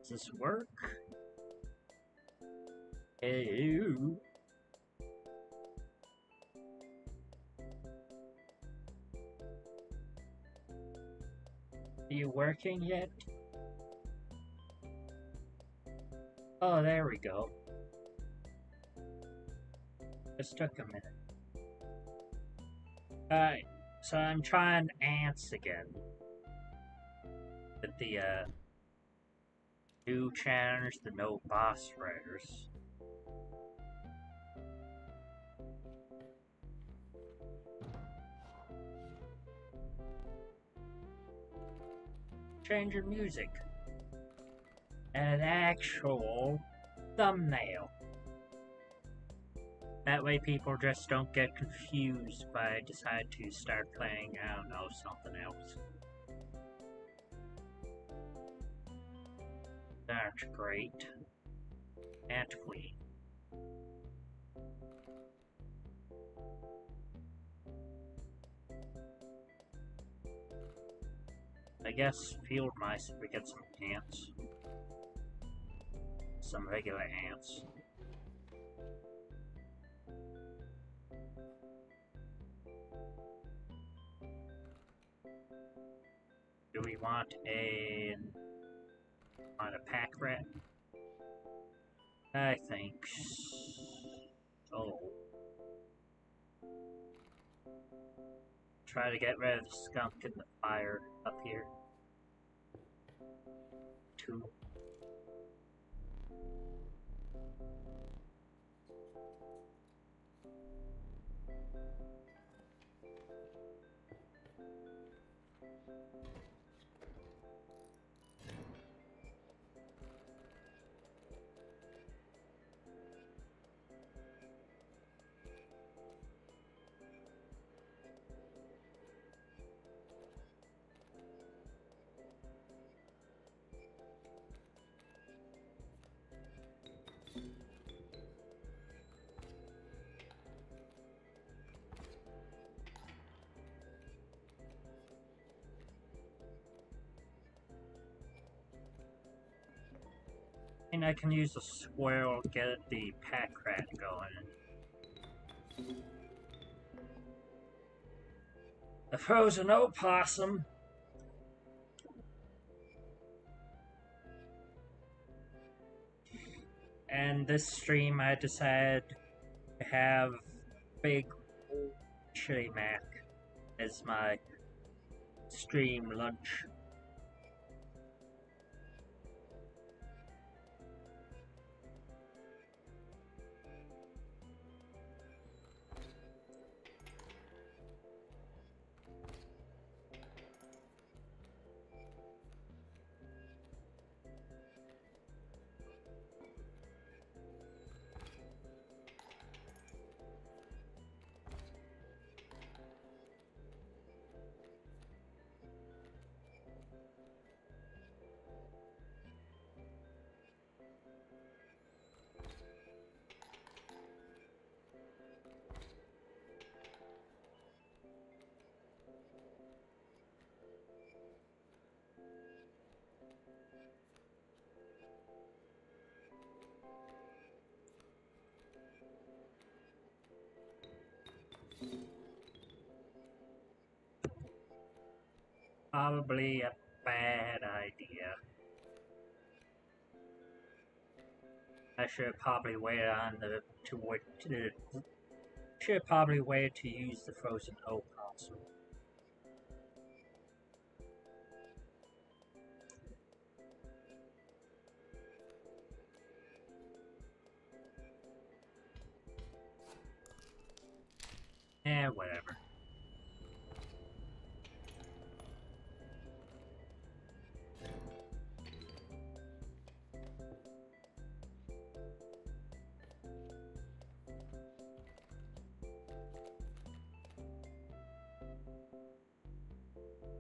Does this work? Ew. Are you working yet? Oh, there we go. Just took a minute. Alright, so I'm trying ants again. With the, new challenge, the no boss riders. Change your music. And an actual thumbnail. That way people just don't get confused if I decide to start playing, I don't know, something else. That's great. And clean. I guess field mice if we get some ants. Some regular ants. Do we want a pack rat? I think so. Try to get rid of the skunk in the fire up here. 2. And I can use the squirrel to get the pack rat going. The frozen opossum. And this stream I decided to have Big Chili Mac as my stream lunch. Probably a bad idea. I should probably wait on should probably wait to use the frozen opossum. Whatever.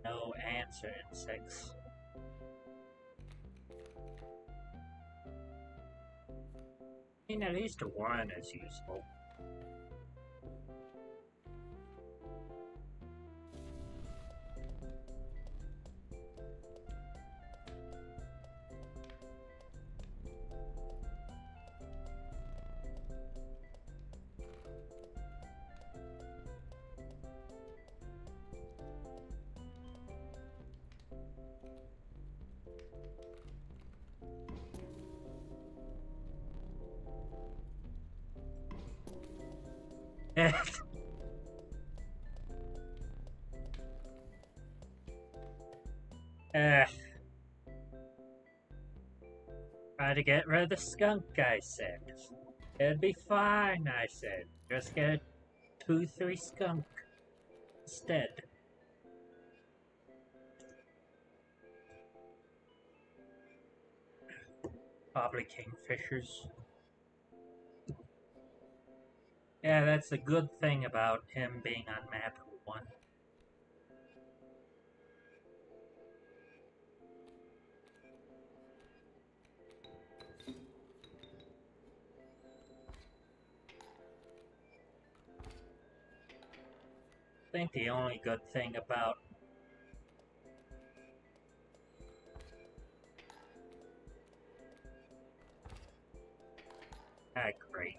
No ants or insects. I mean, at least one is useful. uh, try to get rid of the skunk, I said. It'd be fine, I said. Just get a 2-3 skunk instead. Probably kingfishers. Yeah, that's the good thing about him being on map 1. I think the only good thing about great.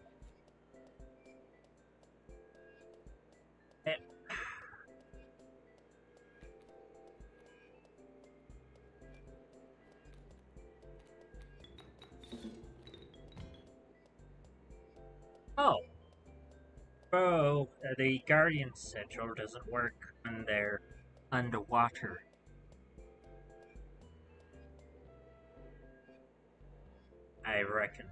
Oh, bro, the Guardian Sigil doesn't work when they're underwater. I reckon.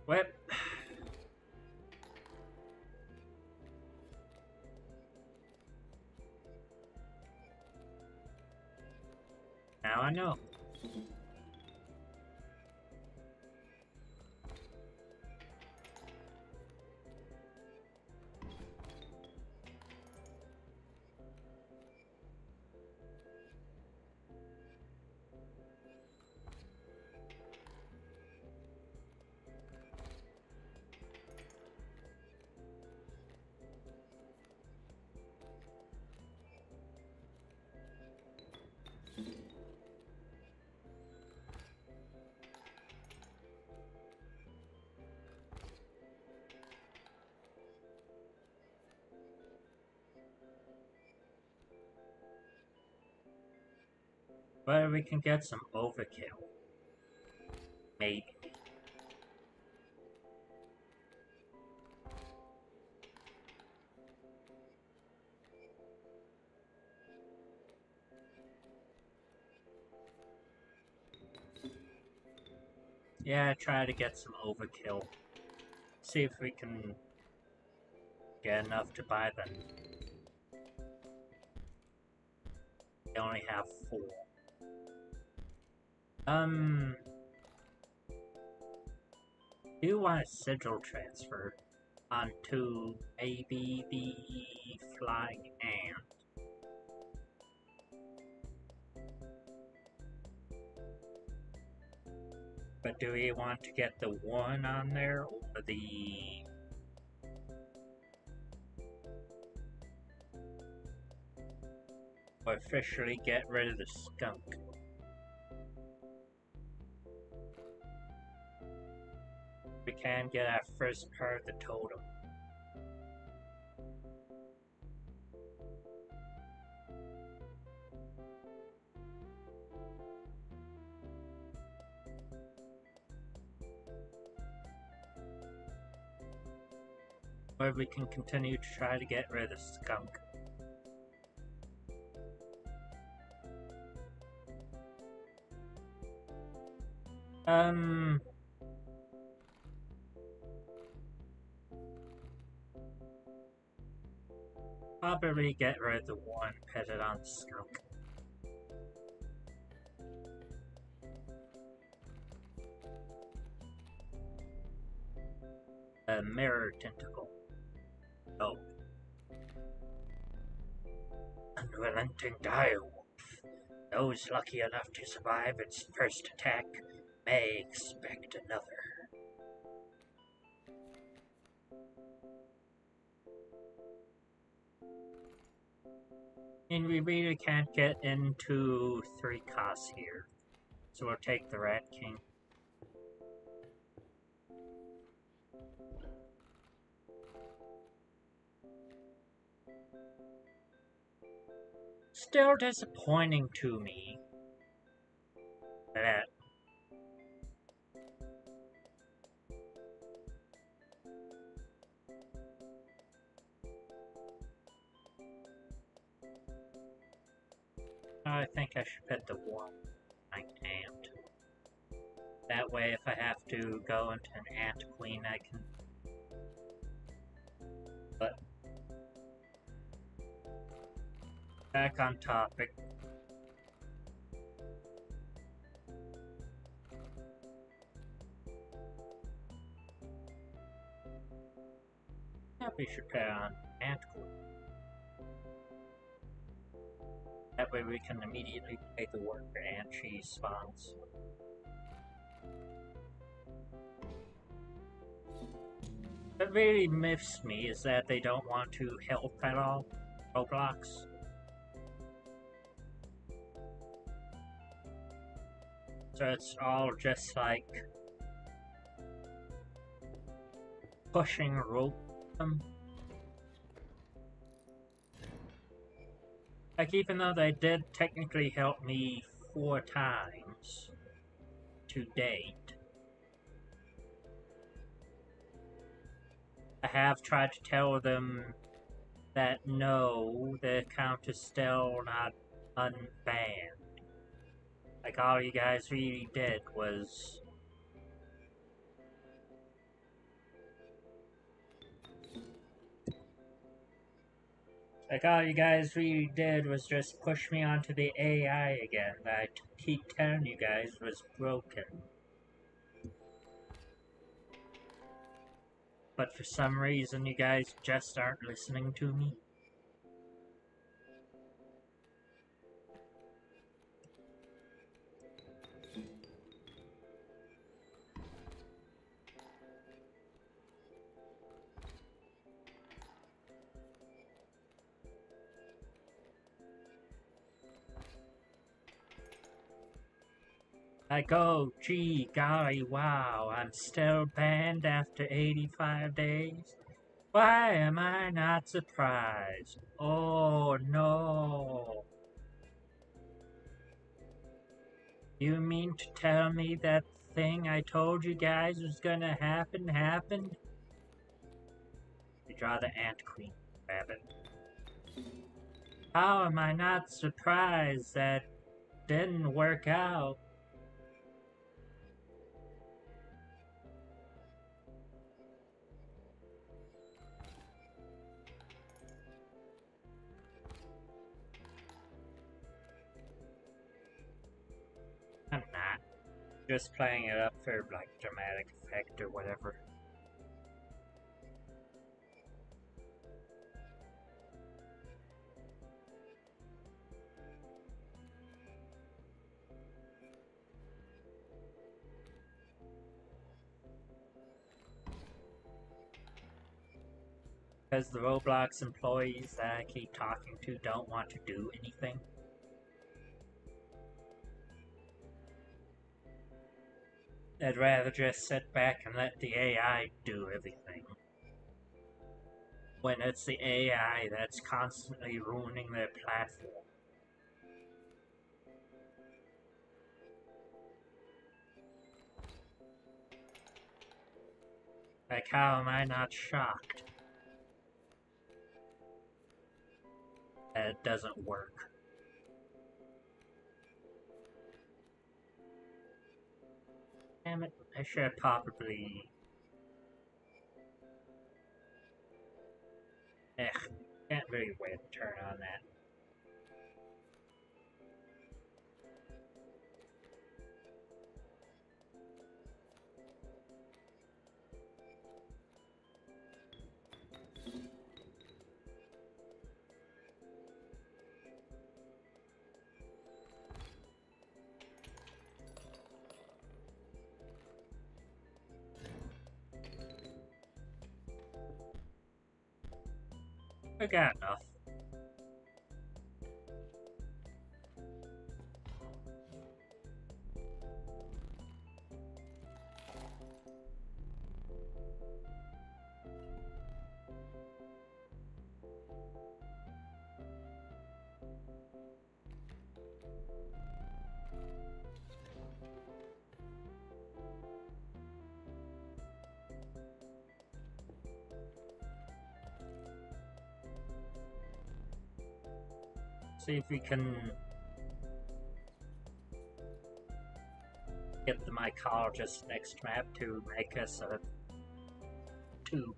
Whip. Now I know. But we can get some overkill. Maybe. Yeah, try to get some overkill. See if we can get enough to buy them. We only have 4. Do want a sigil transfer onto maybe the flying ant. But do we want to get the 1 on there or the... or officially get rid of the skunk? We can get our first part of the totem. Or we can continue to try to get rid of the skunk. Probably get rid of the 1 petted on the skunk. A mirror tentacle. Oh. Unrelenting direwolf. Those lucky enough to survive its first attack may expect another. And we really can't get into 3 costs here, so we'll take the Rat King. Still disappointing to me That. I think I should put the one night ant. That way, if I have to go into an ant queen, I can. But back on topic. Yeah, we should put on ant queen. That way we can immediately play the worker and she spawns. What really miffs me is that they don't want to help at all. Roblox. So it's all just like pushing rope them. Like, even though they did technically help me 4 times to date, I have tried to tell them that no, the account is still not unbanned. Like, all you guys really did was just push me onto the AI again that I keep telling you guys was broken. But for some reason, you guys just aren't listening to me. Like, oh, gee, golly, wow, I'm still banned after 85 days? Why am I not surprised? Oh, no. You mean to tell me that thing I told you guys was gonna happen happened? You draw the ant queen, rabbit. How am I not surprised that didn't work out? I'm not. Just playing it up for, like, dramatic effect or whatever. Because the Roblox employees that I keep talking to don't want to do anything. They'd rather just sit back and let the AI do everything. When it's the AI that's constantly ruining their platform. Like, how am I not shocked that it doesn't work? Damn it, I should probably... Can't really wait to turn on that. I got enough. See if we can get the mycologist next map to make us a tube.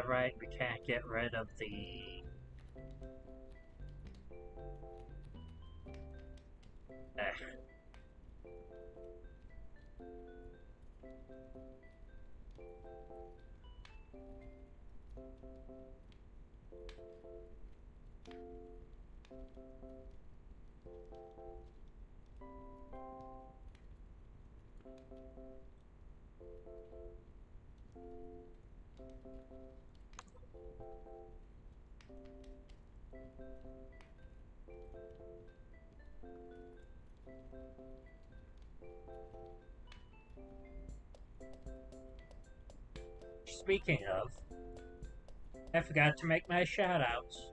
Right, we can't get rid of the... Speaking of, I forgot to make my shoutouts.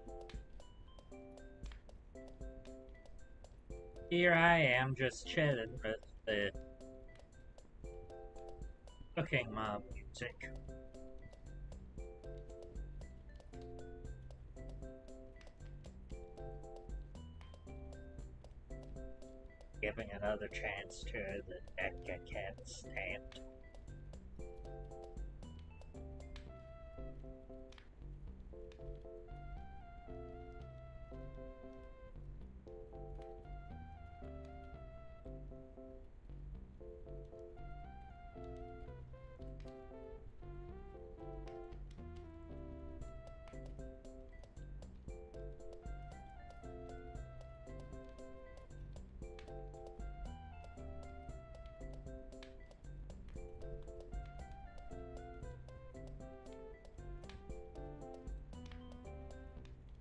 Here I am just chilling with the cooking mom music. Giving another chance to the deck I can't stand.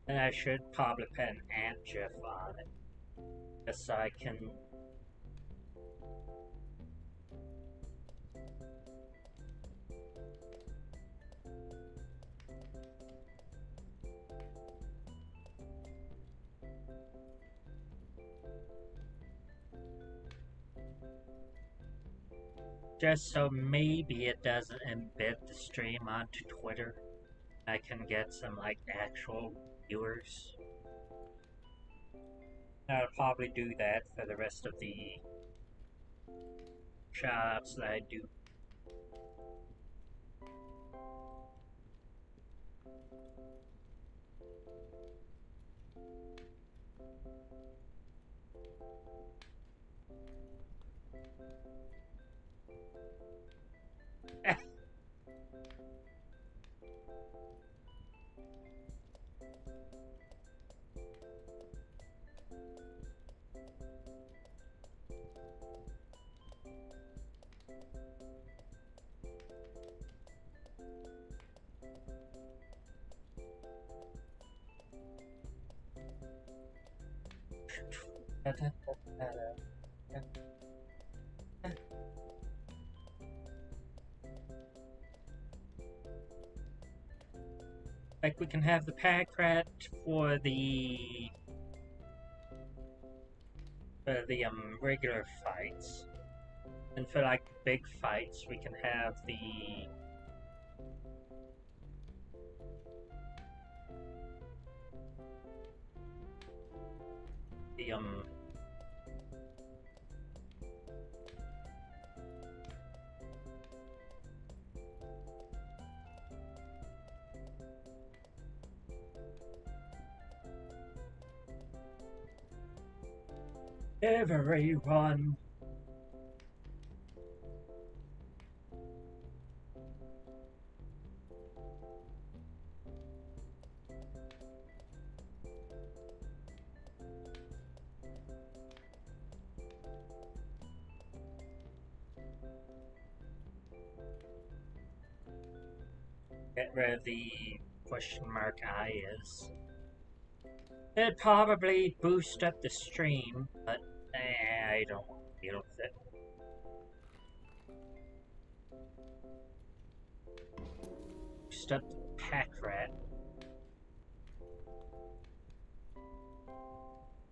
And I should probably put an ant gif on it, just so I can... Just so maybe it doesn't embed the stream onto Twitter. I can get some, like, actual viewers. I'll probably do that for the rest of the shoutouts that I do. Like, we can have the pack rat for the regular fights, and for like big fights we can have the everyone. Get rid of the question mark I is. It'd probably boost up the stream, but I don't deal with it. Boost up the pack rat.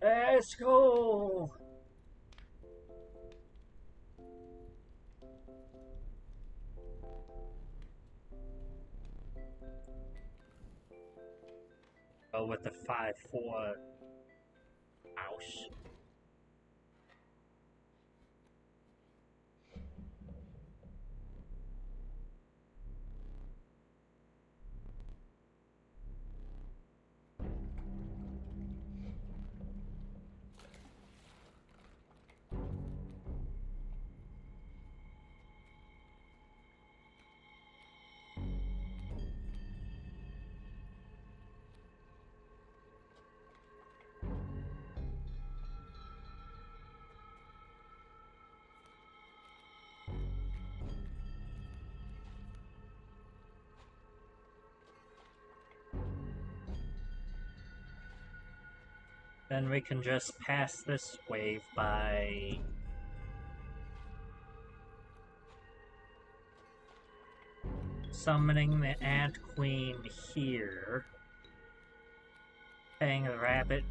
Let's go! Oh, with the 5-4 mouse. Then we can just pass this wave by summoning the Ant Queen here, paying the rabbit,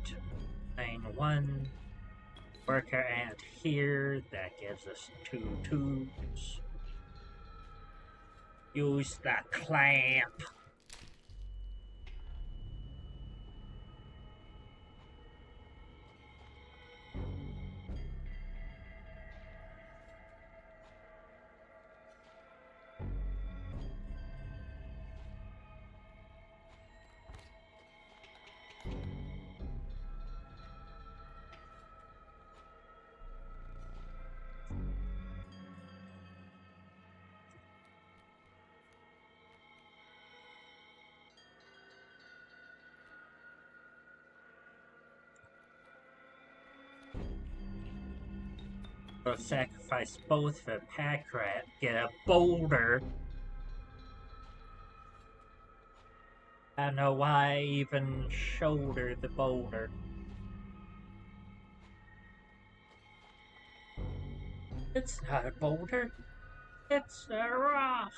playing 1 worker ant here, that gives us 2 tubes. Use the clamp. We'll sacrifice both for pack rat, get a boulder. I don't know why I even shoulder the boulder. It's not a boulder, it's a rock.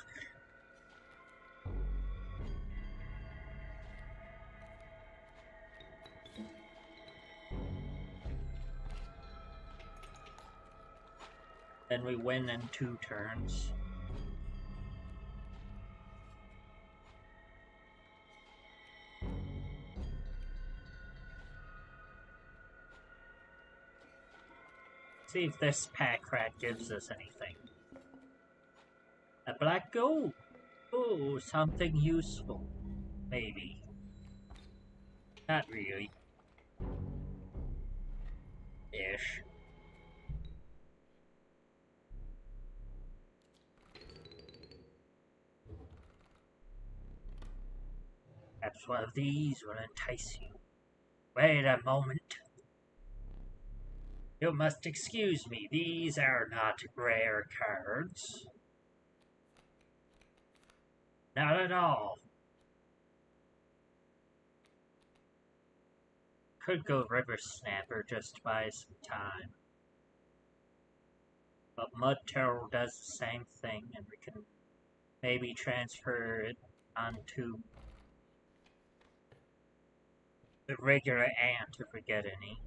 Then we win in 2 turns. See if this pack rat gives us anything. A black gold. Oh, something useful. Maybe. Not really. Ish. Perhaps one of these will entice you. Wait a moment. You must excuse me, these are not rare cards. Not at all. Could go River Snapper just to buy some time. But Mud Turtle does the same thing, and we can maybe transfer it onto the regular ant if we get any.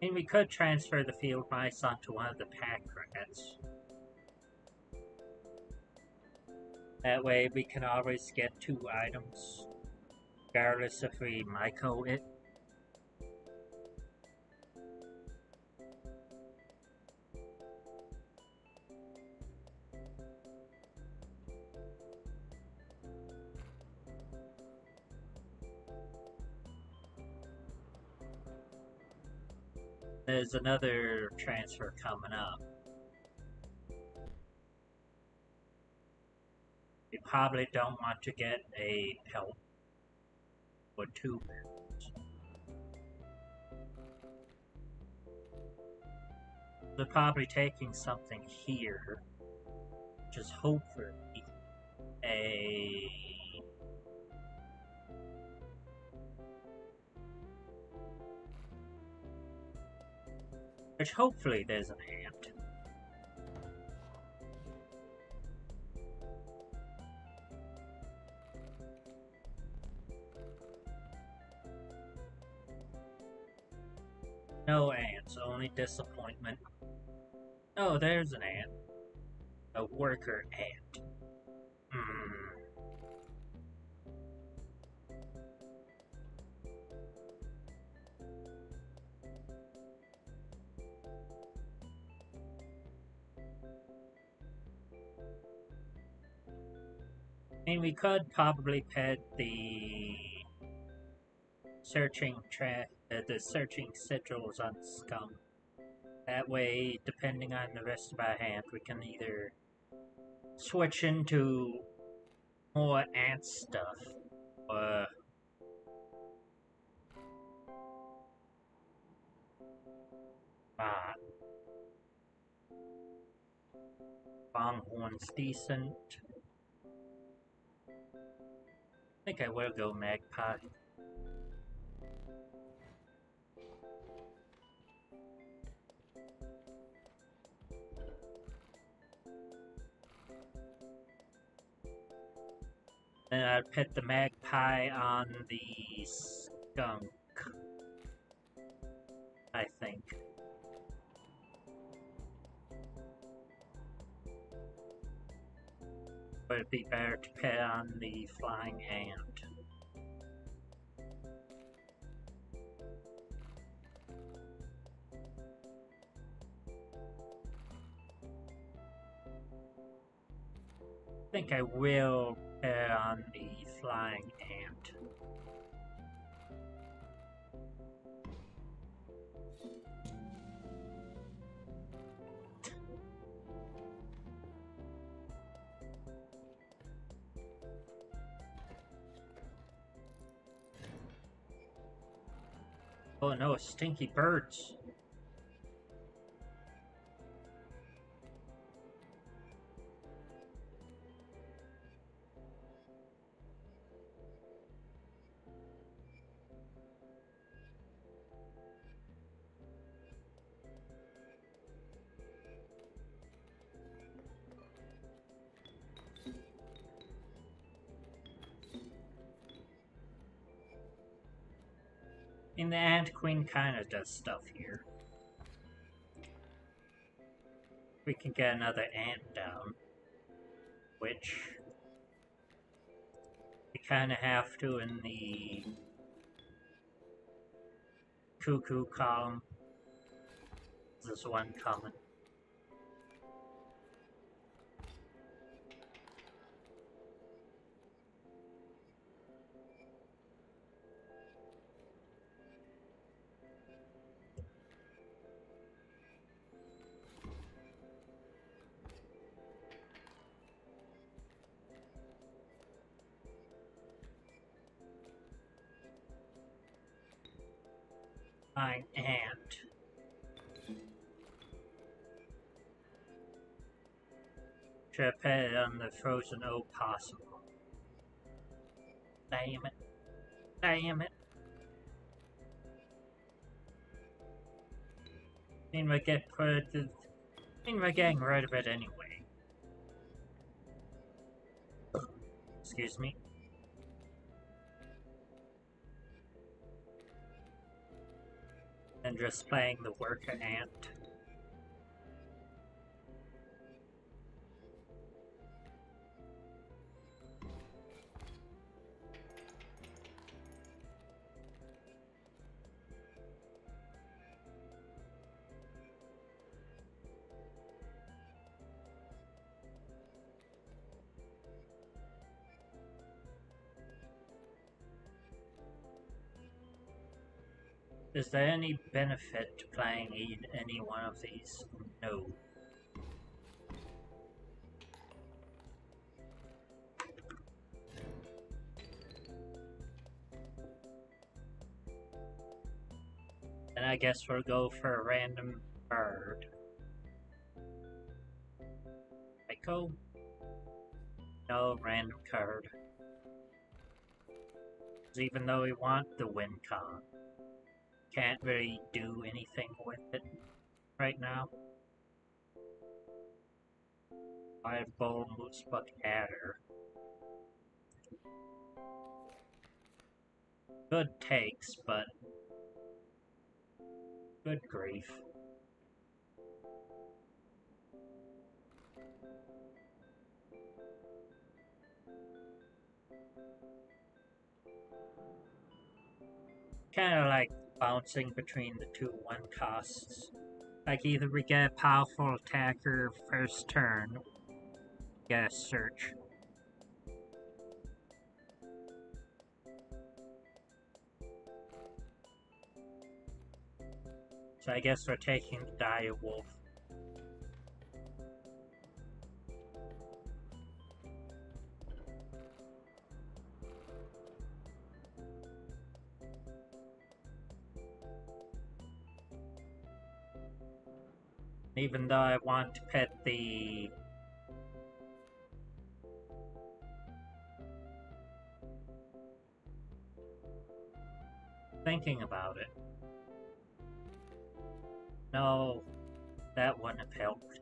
I mean, we could transfer the field mice onto one of the pack rats. That way we can always get 2 items, regardless if we Myco it. There's another transfer coming up. probably don't want to get a help or two members. They're probably taking something here, which is hopefully a... Which hopefully there's an ant. No ants, only disappointment. Oh, there's an ant. A worker ant. I mean, we could probably put the searching sigils on scum. That way, depending on the rest of our hand, we can either switch into more ant stuff, or Longhorn's decent. I think I will go Magpie. Then I'd put the Magpie on the skunk, I think. But it'd be better to put on the flying ant. I think I will put on the flying ant. Oh no, stinky birds. And the Ant Queen kinda does stuff here. We can get another ant down, which we kinda have to in the cuckoo column. There's one coming. Fine ant. Should have put it on the frozen opossum. Damn it. Damn it. I mean, we're getting rid of it anyway. Excuse me. And just playing the worker ant. Is there any benefit to playing any one of these? No. And I guess we'll go for a random bird. Echo? No, random card. Even though we want the win con, can't really do anything with it right now. I have Bull Moose Buck Adder. Good takes, but good grief. Kinda like bouncing between the two one costs. Like either we get a powerful attacker first turn, get a search. So I guess we're taking the Dire Wolf. Even though I want to pet the thinking about it. No, that wouldn't have helped.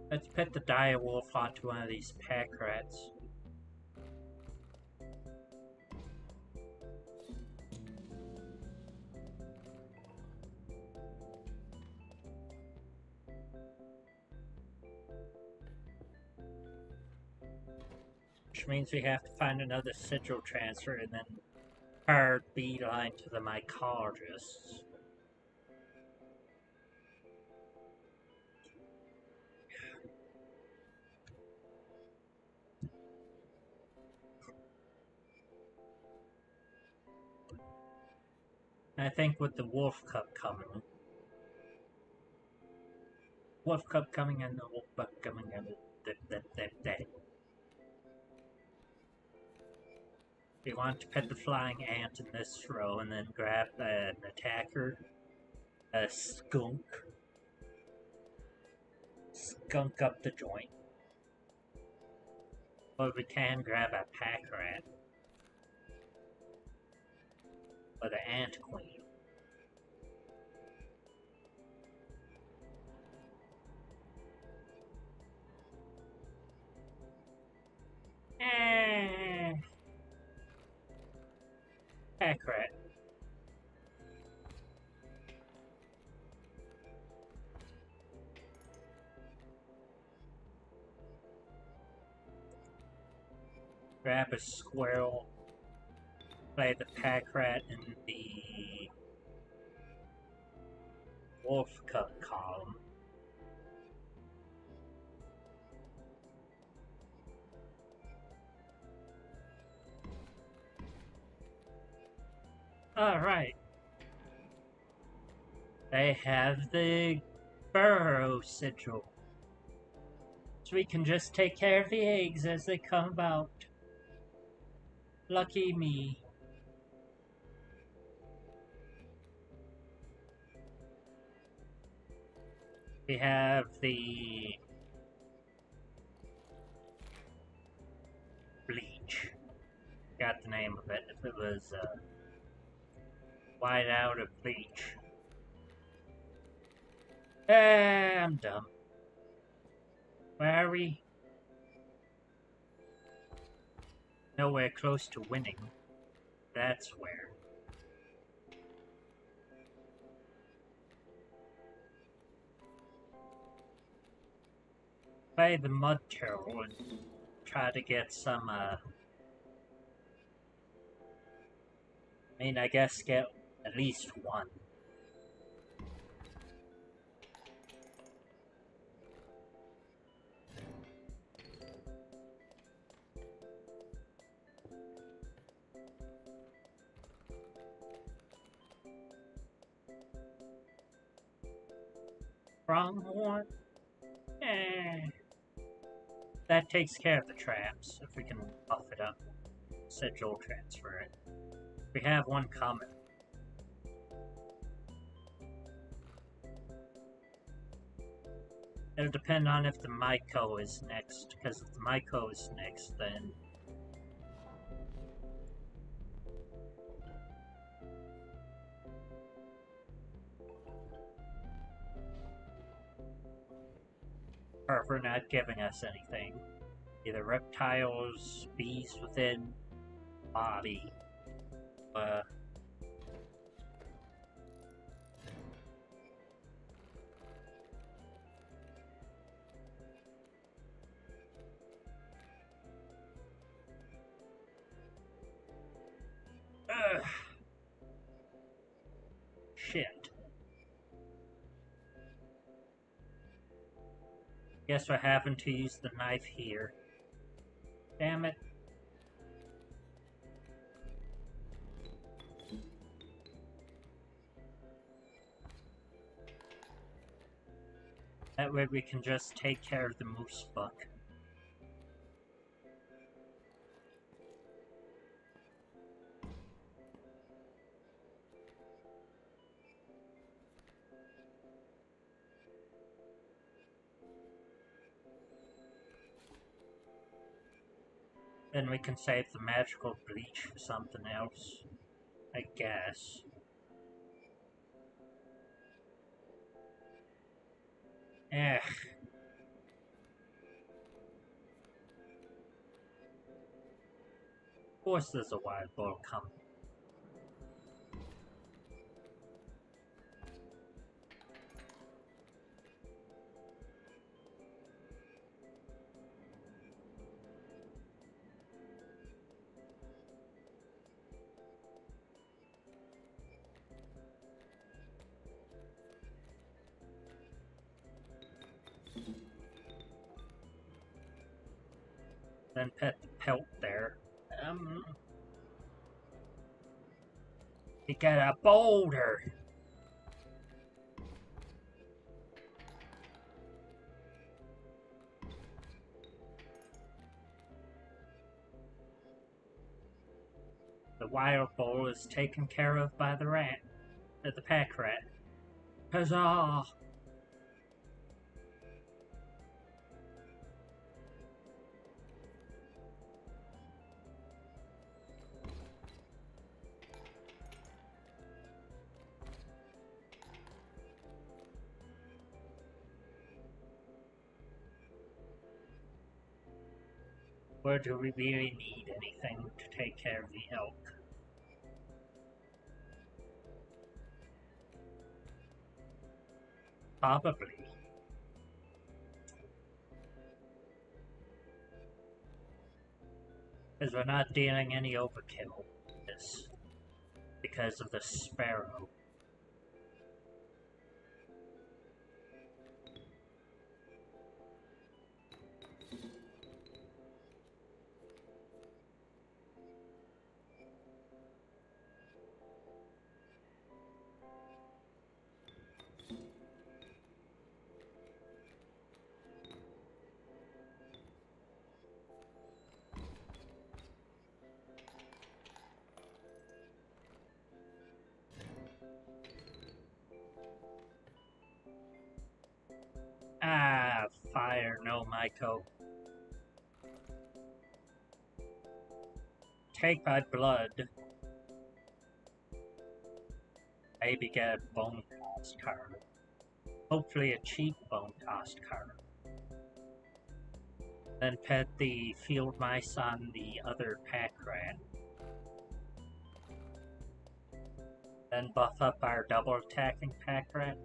Let's put the Dire Wolf onto one of these pack rats. Which means we have to find another sigil transfer and then hard beeline to the mycologists. I think with the Wolf Cup coming. Wolf Cup coming and the Wolf Cup coming and that. We want to pet the flying ant in this row and then grab an attacker, a skunk. Skunk up the joint. Or we can grab a pack rat. Or the ant queen. Pack rat. Grab a squirrel. Play the pack rat in the Wolf Cup column. Alright. They have the burrow sigil. So we can just take care of the eggs as they come about. Lucky me. We have the bleach. Got the name of it. If it was white out of bleach. I'm dumb. Where are we? Nowhere close to winning. That's where. Play the mud turtle and try to get some, I mean, I guess get at least one. Pronghorn? Eh. That takes care of the traps, if we can buff it up. Sigil transfer it. We have one coming. It'll depend on if the Myco is next, because if the Myco is next, then... or if we're not giving us anything. Either reptiles, beasts within body, shit. Guess we're having to use the knife here. Damn it. That way we can just take care of the moose buck. Then we can save the magical bleach for something else, I guess. Eh. Of course there's a wild bull coming. Then pet the pelt there. You got a boulder! The wild bull is taken care of by the rat. The pack rat. Huzzah! Or do we really need anything to take care of the elk? Probably. Because we're not dealing any overkill with this. Because of the sparrow. Ah, fire, no, Myco. Take my blood. Maybe get a bone tossed card. Hopefully a cheap bone tossed card. Then pet the field mice on the other pack rat. Then buff up our double attacking pack rat.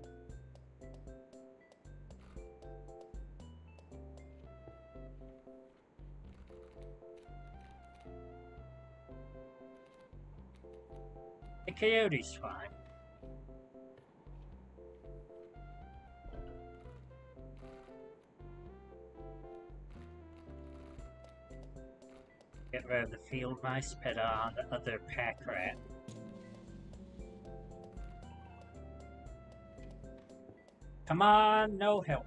The coyote's fine. Get rid of the field mice, pet on the other pack rat. Come on, no health.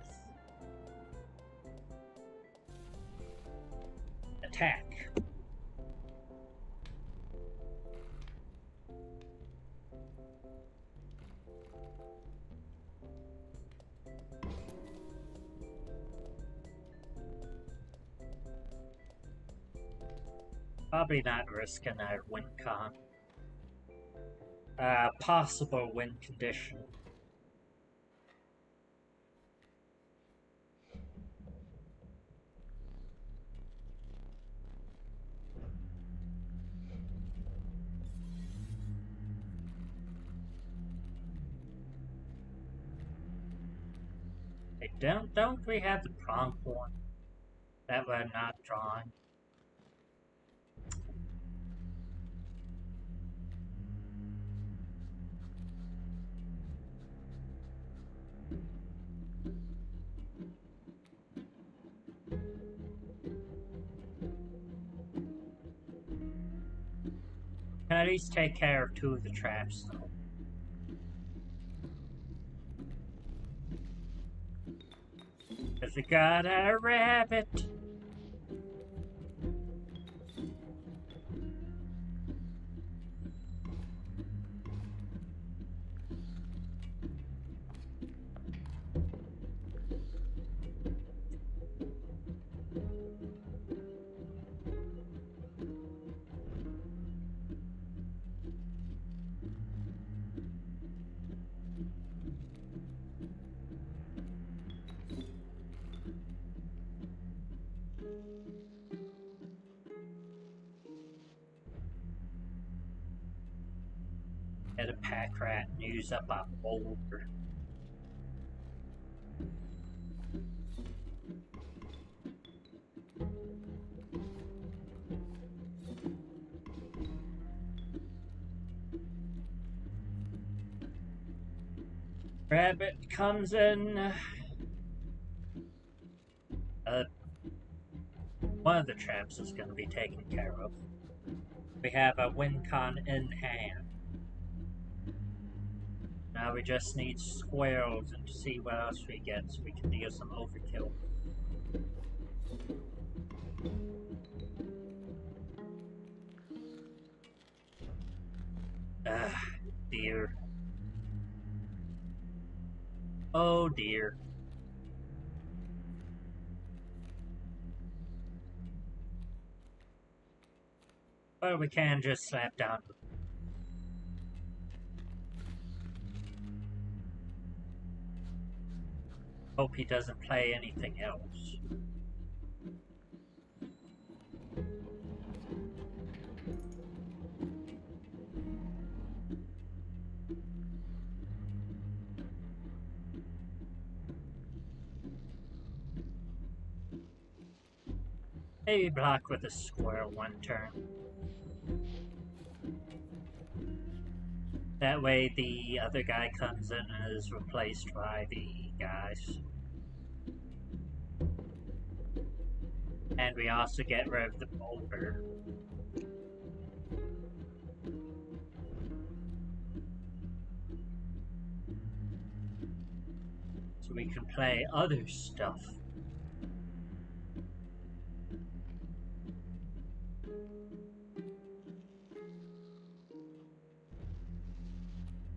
Attack. Probably not risking a win con. Possible win condition. Hey, don't we have the prompt one that we're not drawing? Can at least take care of 2 of the traps, though. Cause we got a rabbit! Get a pack rat and use up a boulder. Rabbit comes in. One of the traps is going to be taken care of. We have a win con in hand. Now we just need squirrels and to see what else we get so we can deal some overkill. Dear. Oh dear. Well, we can just slap down. Hope he doesn't play anything else. Maybe block with a squirrel one turn. That way the other guy comes in and is replaced by the guys. And we also get rid of the boulder. So we can play other stuff.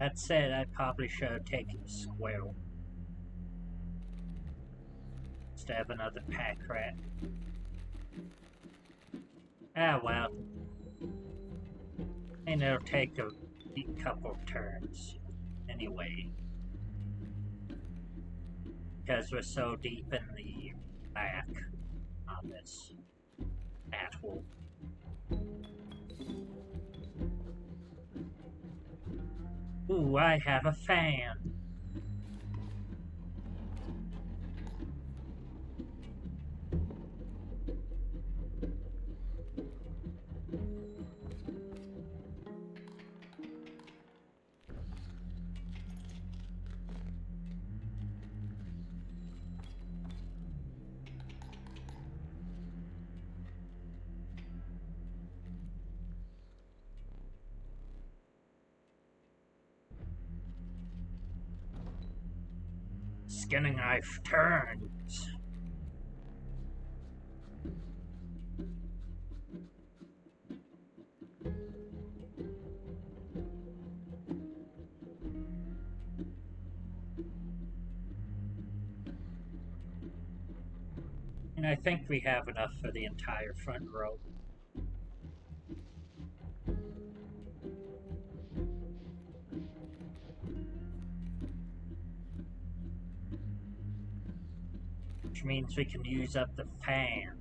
That said, I probably should have taken the squirrel instead of another pack rat. Ah well. And it'll take a couple of turns anyway. Because we're so deep in the back on this atoll. Ooh, I have a fan. skinning knife turns. And I think we have enough for the entire front row. Which means we can use up the fan.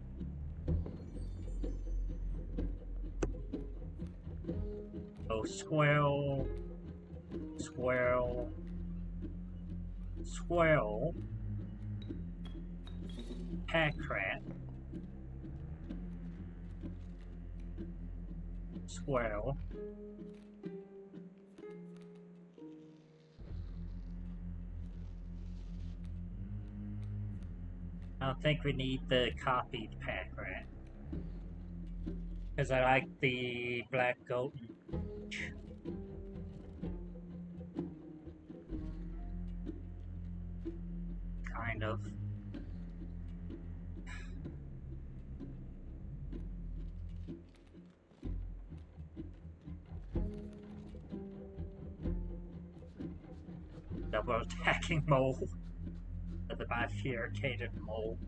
So squirrel, squirrel, squirrel, pack rat, squirrel, I don't think we need the copied pack rat. Because I like the black goat. Kind of. Double attacking mole. The bifurcated mole.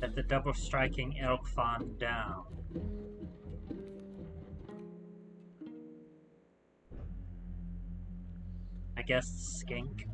Let the double striking elk fawn down. I guess skink.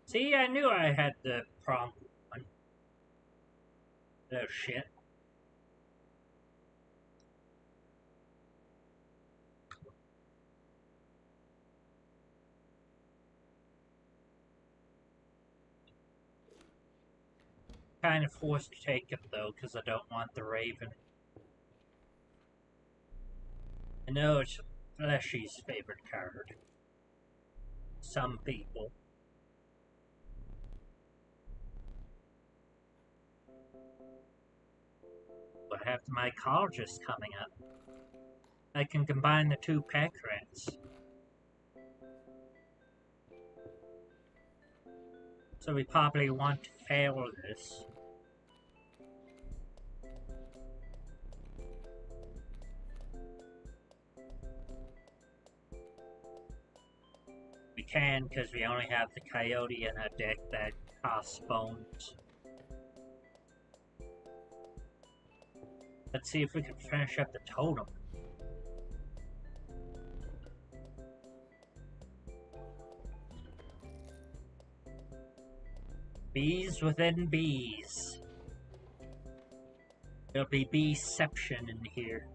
See, I knew I had the problem one. Oh shit. Kind of forced to take him though, because I don't want the raven. I know it's Fleshy's favorite card. Some people. But I have the mycologist coming up. I can combine the two pack rats. So we probably want to fail this. We can, because we only have the coyote in our deck that costs bones. Let's see if we can finish up the totem. Bees within bees. There'll be beeception in here.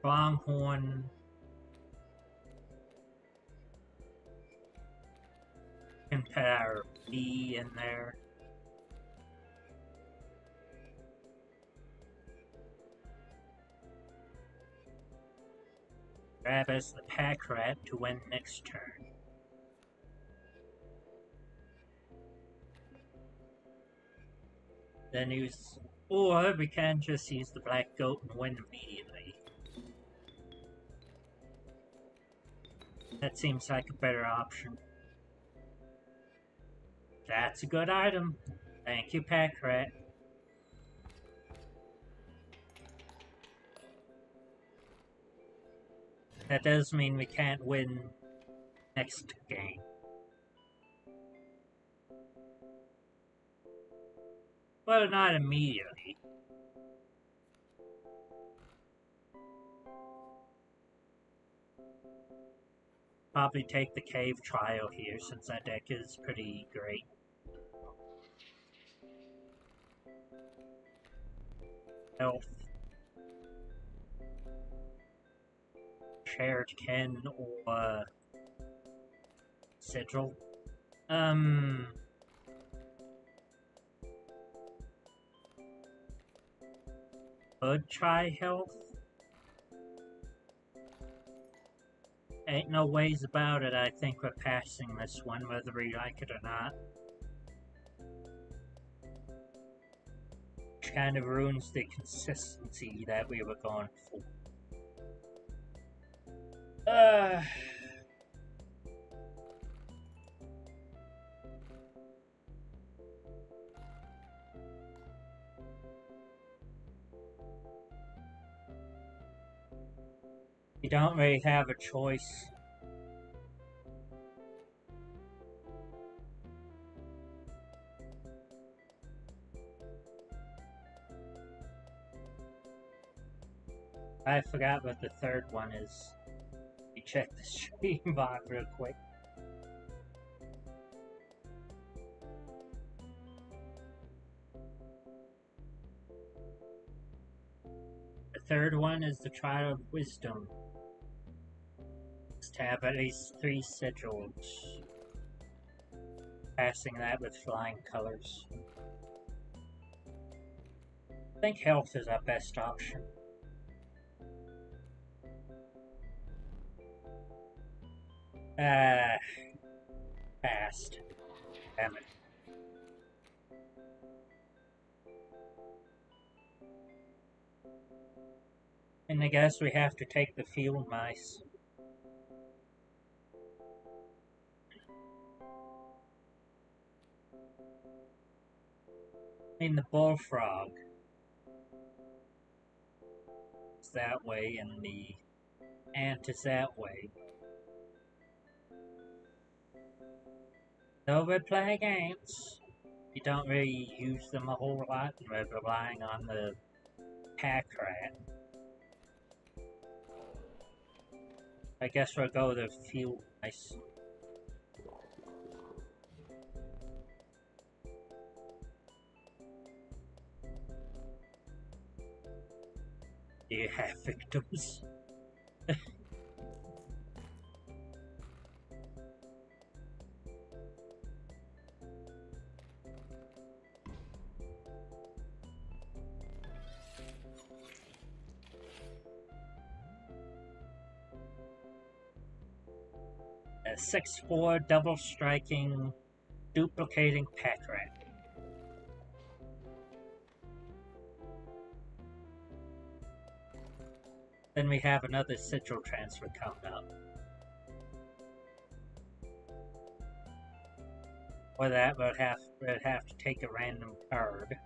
Longhorn. Can put our bee in there. Grab as the pack rat to win next turn. Then use, or we can just use the black goat and win immediately. That seems like a better option. That's a good item. Thank you, pack rat. That does mean we can't win next game. Well, not immediately. Probably take the cave trial here since that deck is pretty great. health, shared kin, or sigil. Could try health. Ain't no ways about it. I think we're passing this one, whether we like it or not. Which kind of ruins the consistency that we were going for. You don't really have a choice. I forgot what the third one is. You check the stream bot real quick. The third one is the Trial of Wisdom. Must have at least 3 sigils. Passing that with flying colors. I think health is our best option. Passed. Damn it. And I guess we have to take the field mice. And the bullfrog is that way, and the ant is that way. Though we're playing ants, we don't really use them a whole lot, and we're relying on the pack rat. I guess we'll go with the field mice. Do you have victims? A 6/4 double striking, duplicating pack rat. Then we have another sigil transfer coming up. For that, we'll have to take a random card.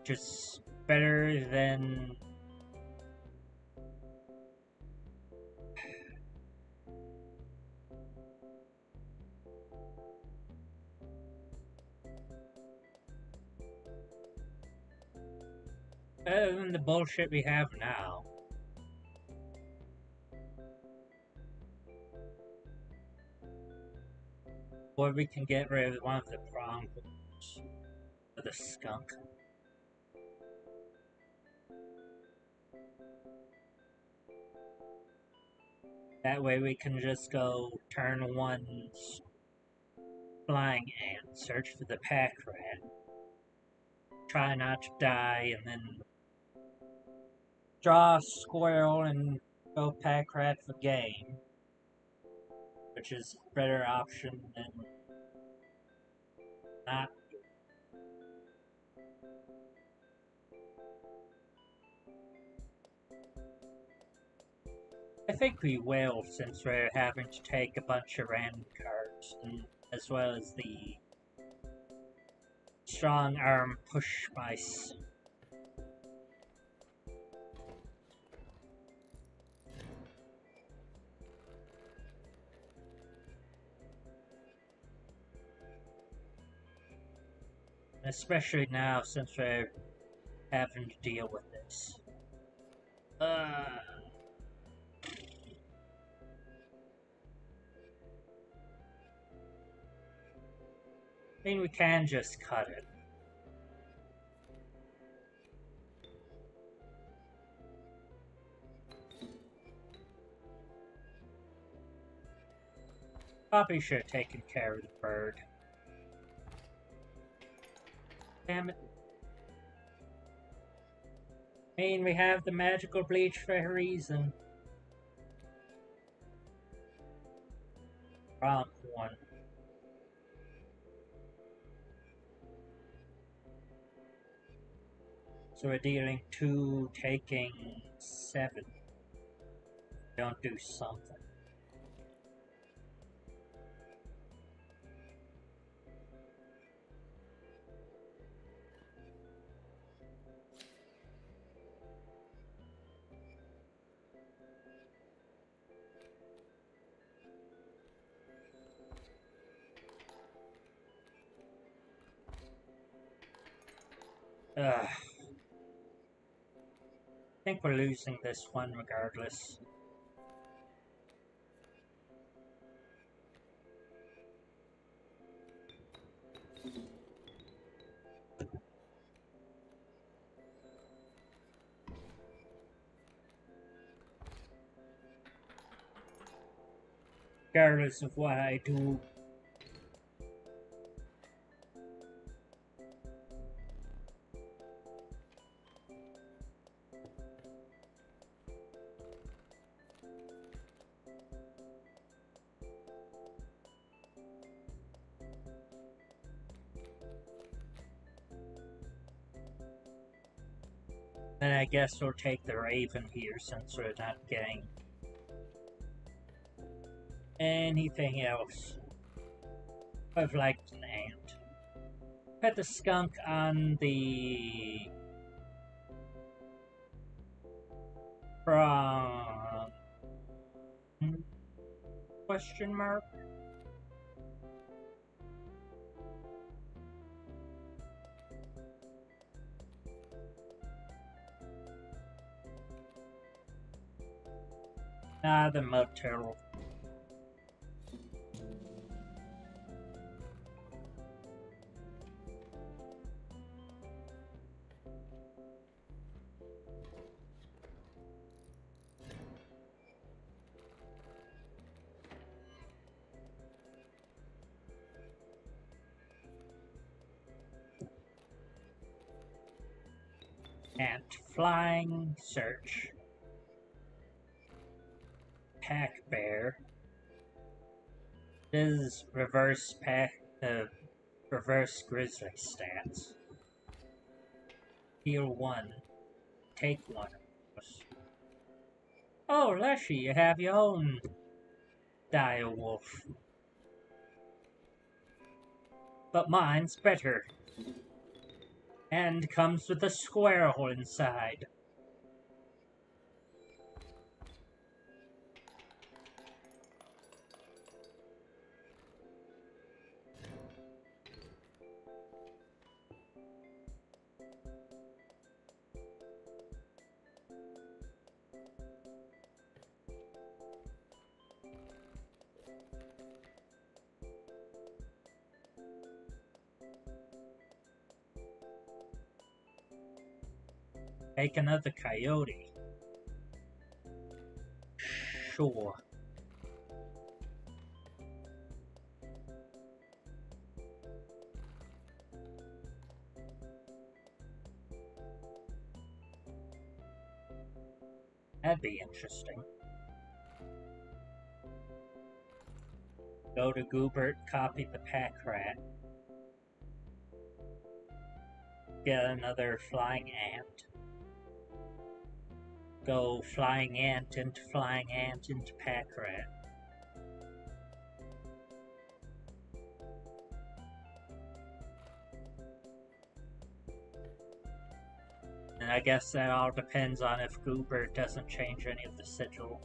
Which is better than... better than the bullshit we have now. Or we can get rid of one of the prongs with a skunk. That way we can just go turn 1 flying ant, search for the pack rat, try not to die, and then draw a squirrel and go pack rat for game, which is a better option than not. I think we will, since we're having to take a bunch of random cards, and as well as the strong arm push mice. Especially now, since we're having to deal with this. I mean, we can just cut it. Probably should have taken care of the bird. Damn it. I mean, we have the magical bleach for a reason. Wrong one. So we're dealing 2, taking 7. Don't do something. I think we're losing this one regardless. Regardless of what I do. Then I guess we'll take the raven here since we're not getting anything else. I've liked an ant. Put the skunk on the from question mark. Ah, the mud turtle. Ant flying search. Pack bear. This is reverse grizzly stats. Heal 1. Take 1. Oh, Leshy, you have your own dire wolf. But mine's better. And comes with a squirrel inside. Take another coyote. Sure. That'd be interesting. Go to Goobert, copy the pack rat. Get another flying ant. Go flying ant into pack rat. And I guess that all depends on if Goobert doesn't change any of the sigils.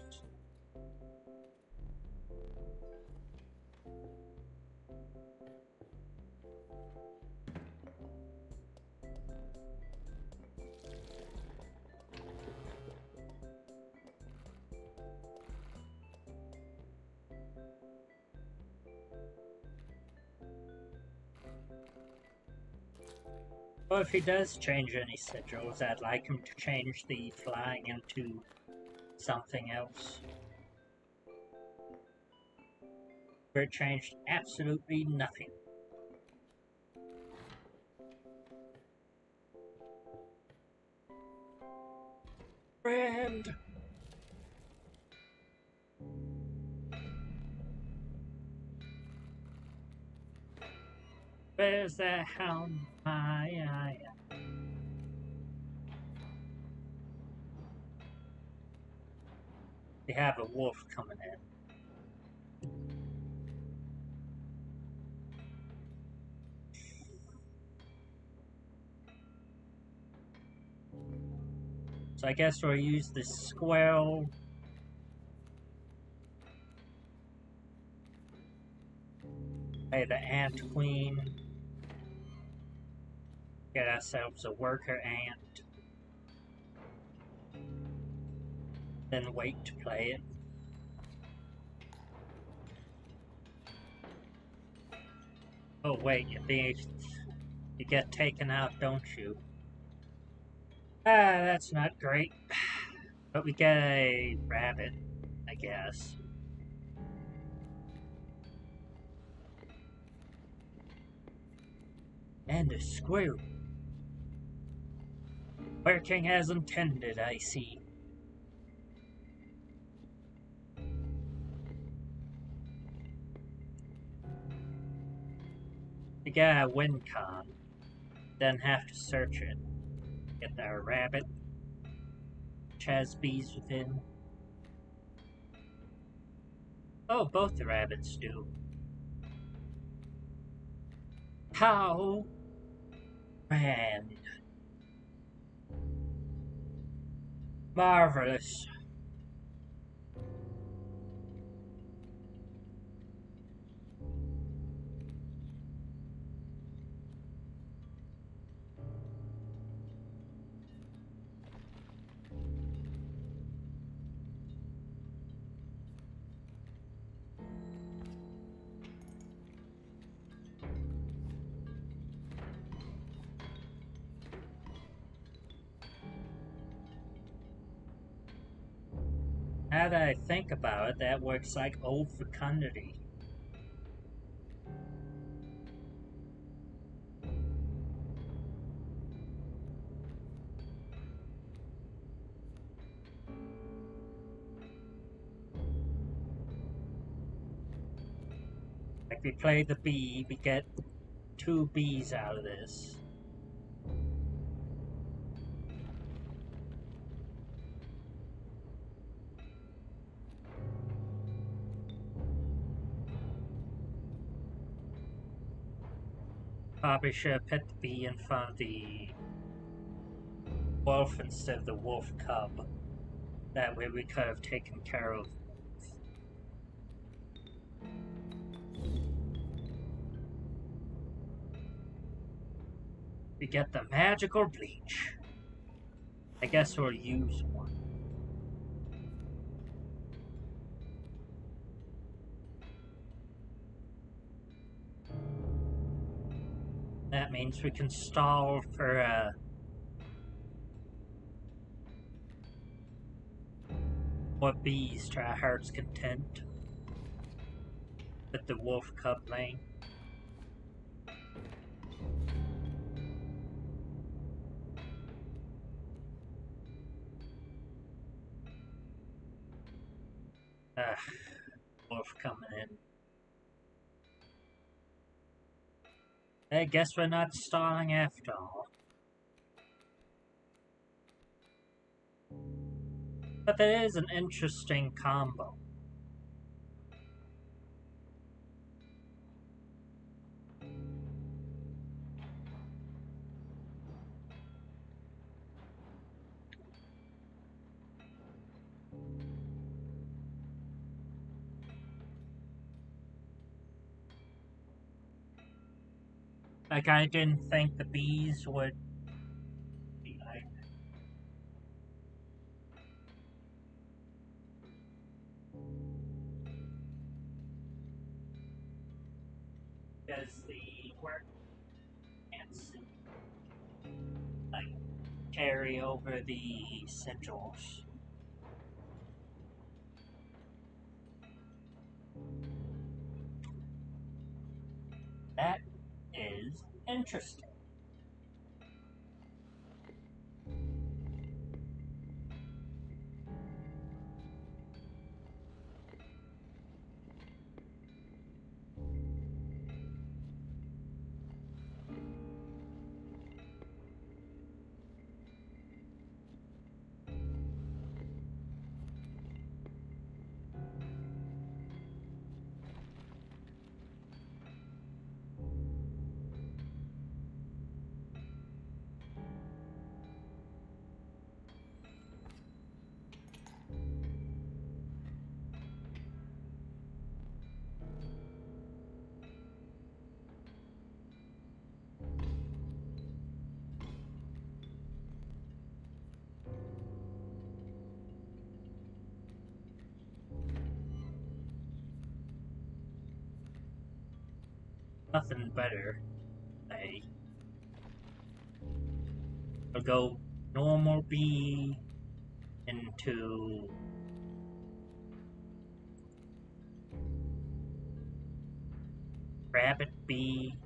Well, if he does change any sigils, I'd like him to change the flying into something else. where it changed absolutely nothing. Friend! Where's that hound? They have a wolf coming in. So I guess we'll use the squirrel. Play the ant queen. Get ourselves a worker ant. Then wait to play it. Oh wait, you get taken out, don't you? Ah, that's not great. But we get a rabbit, I guess. And a squirrel. Working as intended, I see. We get a win con. Then have to search it. Get the rabbit. Which has bees within. Oh, both the rabbits do. How grand. Marvelous. Now that I think about it, that works like old fecundity. Like we play the bee, we get 2 bees out of this. Probably should have put the bee in front of the wolf instead of the wolf cub. That way we could have taken care of. We get the magical bleach. I guess we'll use one. That means we can stall for more bees to our heart's content with the wolf cub lane. Wolf coming in. I guess we're not stalling after all. But that is an interesting combo. Like, I didn't think the bees would be like because the work ants like carry over the sigils. Interesting. Nothing better. I'll go normal B into rabbit B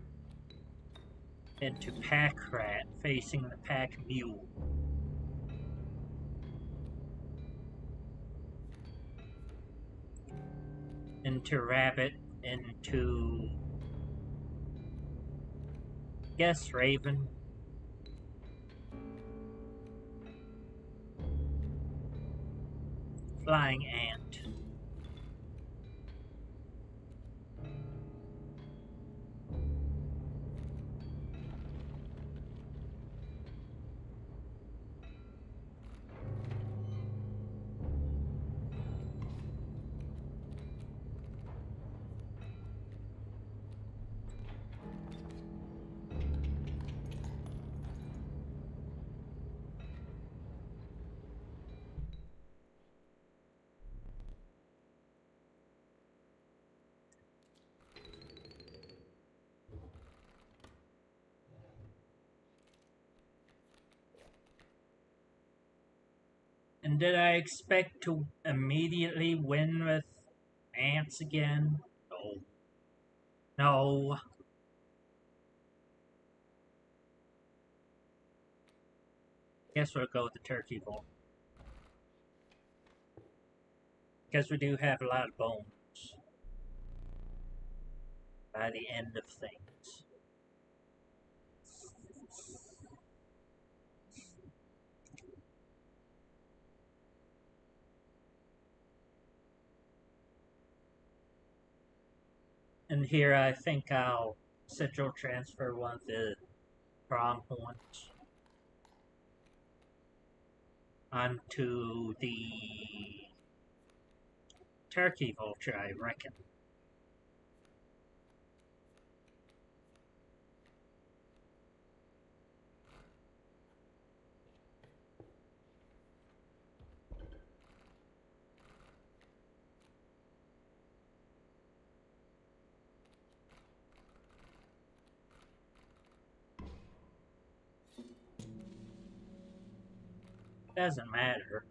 into pack rat facing the pack mule. Into rabbit into guess raven. Flying ant. And did I expect to immediately win with ants again? No. No. Guess we'll go with the turkey bowl. Because we do have a lot of bones by the end of things. And here I think I'll central transfer one of the pronghorns onto the turkey vulture, I reckon. Doesn't matter.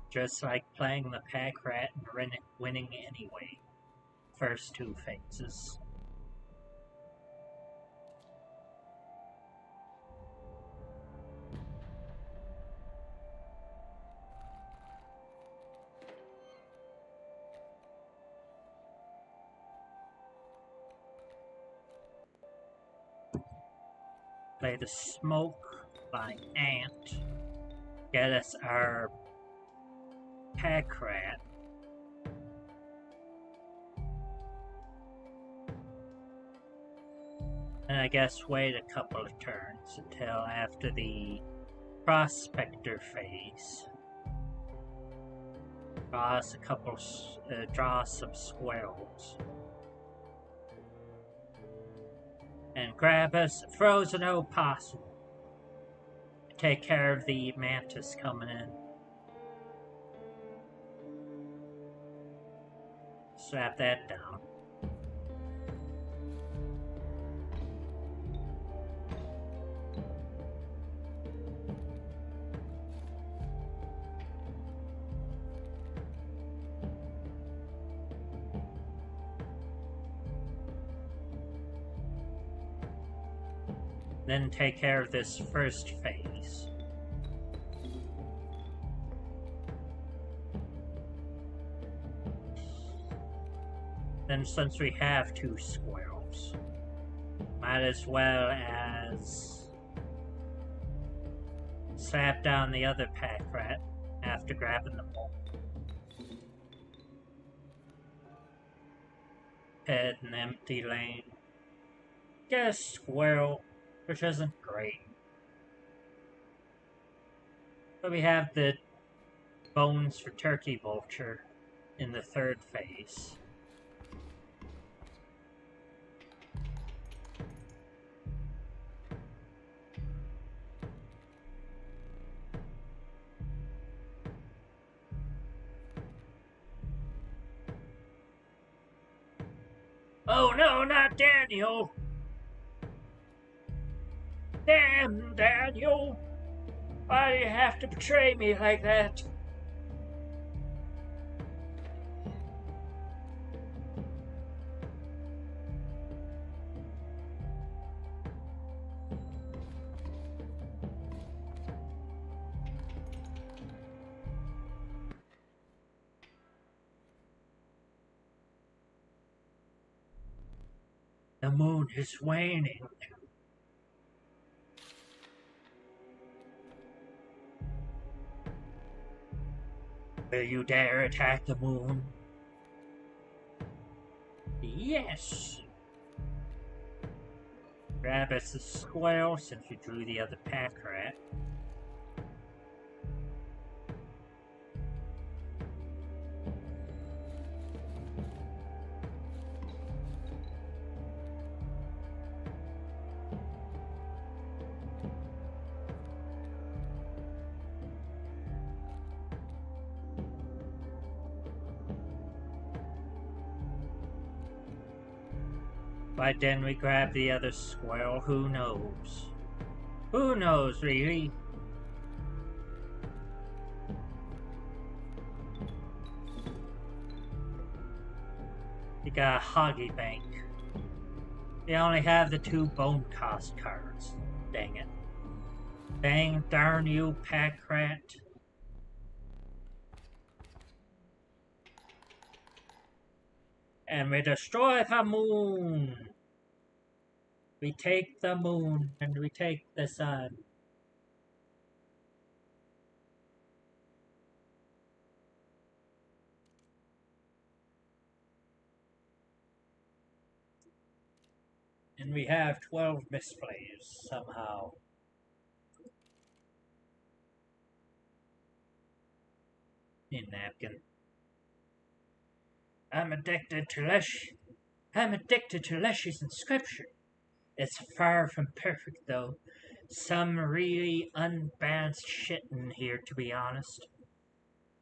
Just like playing the pack rat and winning anyway. First two phases. Play the smoke by ant. Get us our pack rat. And I guess wait a couple of turns until after the prospector phase. Draw some squirrels. And grab us a frozen opossum. Take care of the mantis coming in. Slap that down. Then take care of this first phase. Then since we have 2 squirrels, might as well as slap down the other pack rat after grabbing them all. Head an empty lane. Get a squirrel, which isn't great. But we have the bones for turkey vulture in the 3rd phase. Oh no, not Daniel! Damn, Daniel! Why do you have to betray me like that? The moon is waning. Will you dare attack the moon? Yes! Grab us a squirrel since we drew the other pack rat. Why didn't we grab the other squirrel? Who knows? Who knows, really? You got a hoggy bank. They only have the 2 bone cost cards. Dang it. Dang darn you, pack rat. And we destroy the moon. We take the moon and we take the sun. And we have 12 misplays somehow. In napkin. I'm addicted to Leshy's Inscryption. It's far from perfect, though. Some really unbalanced shit in here, to be honest.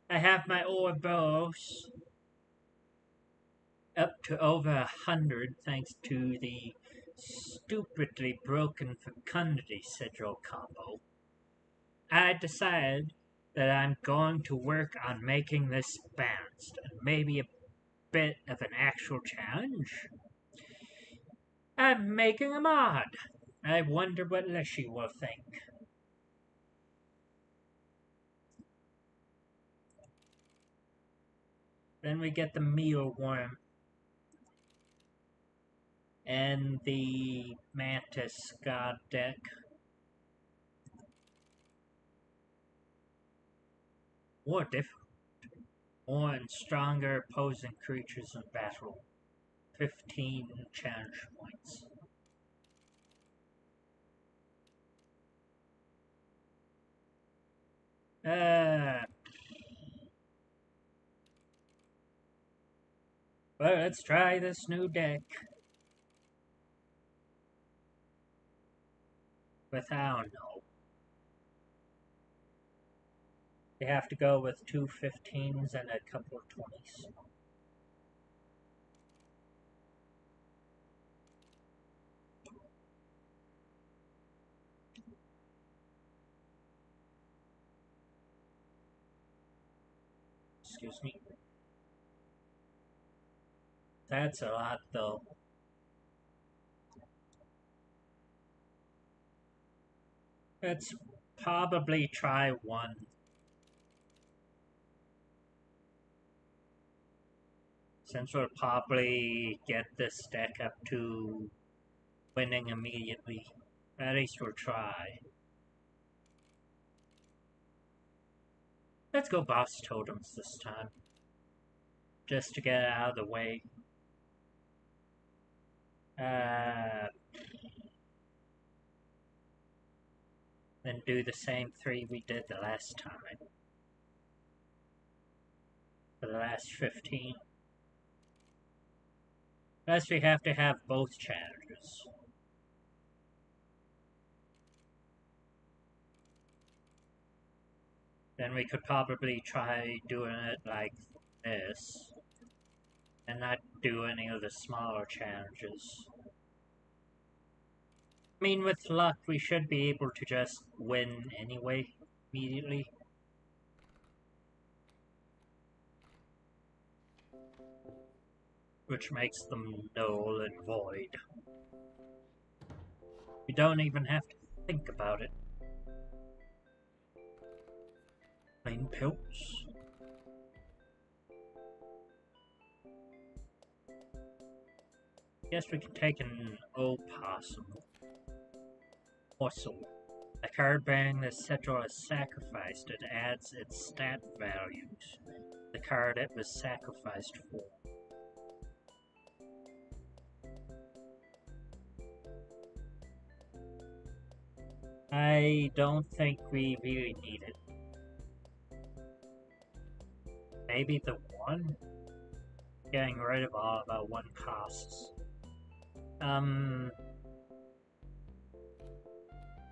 I have my Ouroboros up to over 100 thanks to the stupidly broken fecundity sigil combo. I decided that I'm going to work on making this balanced and maybe a bit of an actual challenge. I'm making a mod. I wonder what Leshy will think. Then we get the mealworm and the mantis god deck. More difficult. More and stronger opposing creatures in battle. 15 challenge points. Well, let's try this new deck. Without no. We have to go with 2 15s and a couple of 20s. Excuse me. That's a lot, though. Let's probably try one. Since we'll probably get this deck up to winning immediately. At least we'll try. Let's go boss totems this time. Just to get it out of the way. Then do the same 3 we did the last time. For the last 15. Unless we have to have both challenges. Then we could probably try doing it like this. And not do any of the smaller challenges. I mean, with luck, we should be able to just win anyway, immediately. Which makes them null and void. You don't even have to think about it. Plain pills. Guess we can take an opossum. Also, a card bearing the sigil is sacrificed. It adds its stat value to the card it was sacrificed for. I don't think we really need it. Maybe the one? Getting rid of all of our one costs.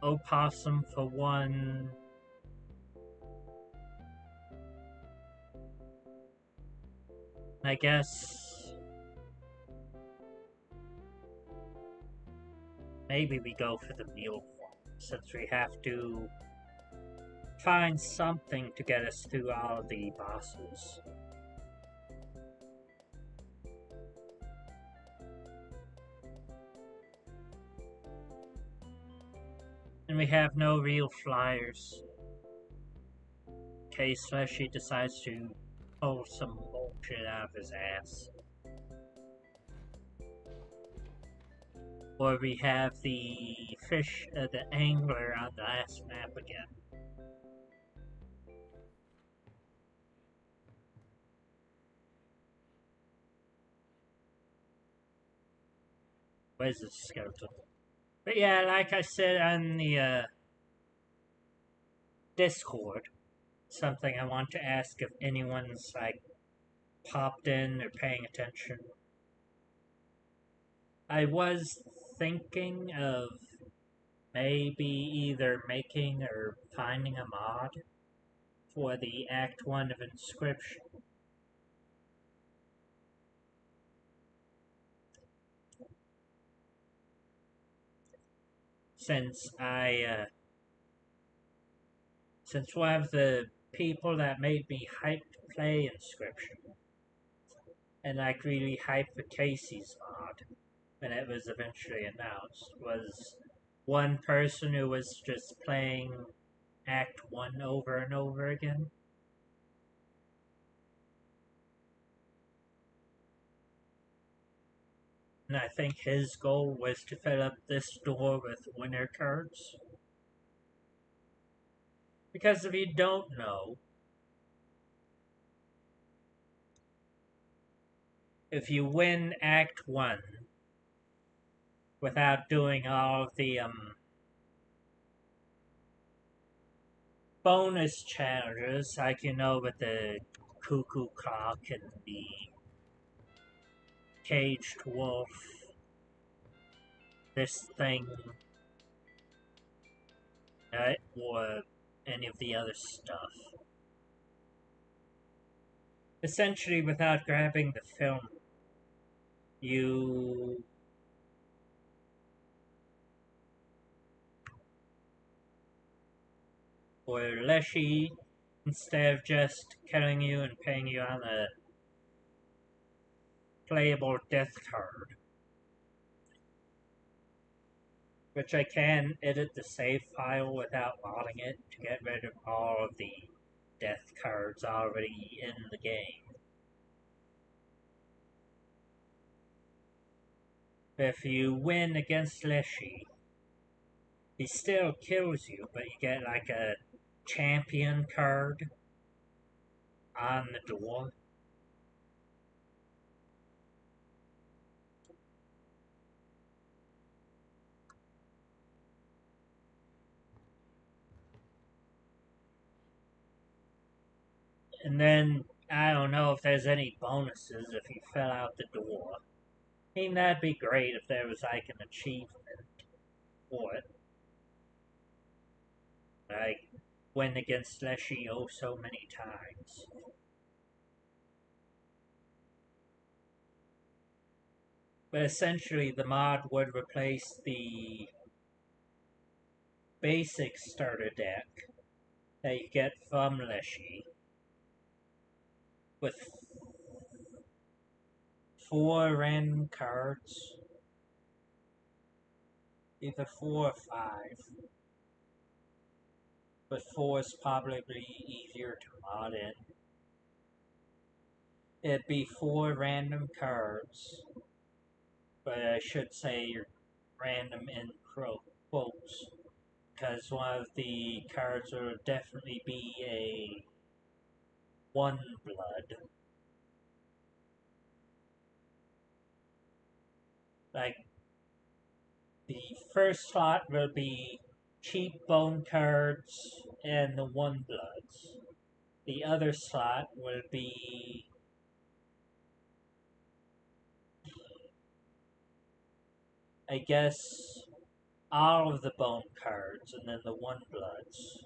Opossum for one. I guess maybe we go for the meal one, since we have to find something to get us through all of the bosses. And we have no real flyers. Kaycee decides to pull some bullshit out of his ass. Or we have the fish, the angler on the last map again. Where's the skeleton? But yeah, like I said on the Discord, something I want to ask if anyone's like popped in or paying attention. I was thinking of maybe either making or finding a mod for the Act 1 of Inscryption. Since one of the people that made me hype to play Inscryption, and like really hype for Kaycee's mod, when it was eventually announced, was one person who was just playing Act 1 over and over again. And I think his goal was to fill up this door with winner cards. Because if you don't know, if you win Act 1 without doing all of the bonus challenges, like you know with the cuckoo clock and the caged wolf, this thing, or any of the other stuff. Essentially, without grabbing the film, you or Leshy, instead of just killing you and paying you on a playable death card, which I can edit the save file without modding it to get rid of all of the death cards already in the game. If you win against Leshy, he still kills you, but you get like a champion card on the door. And then, I don't know if there's any bonuses if you fell out the door. I mean, that'd be great if there was like an achievement for it. Like, win against Leshy oh so many times. But essentially, the mod would replace the basic starter deck that you get from Leshy with 4 random cards, either 4 or 5. But 4 is probably easier to mod in. It'd be 4 random cards, but I should say random in quotes, because one of the cards will definitely be a 1 blood. Like, the first slot will be cheap bone cards and the 1 bloods. The other slot will be I guess all of the bone cards and then the 1 bloods.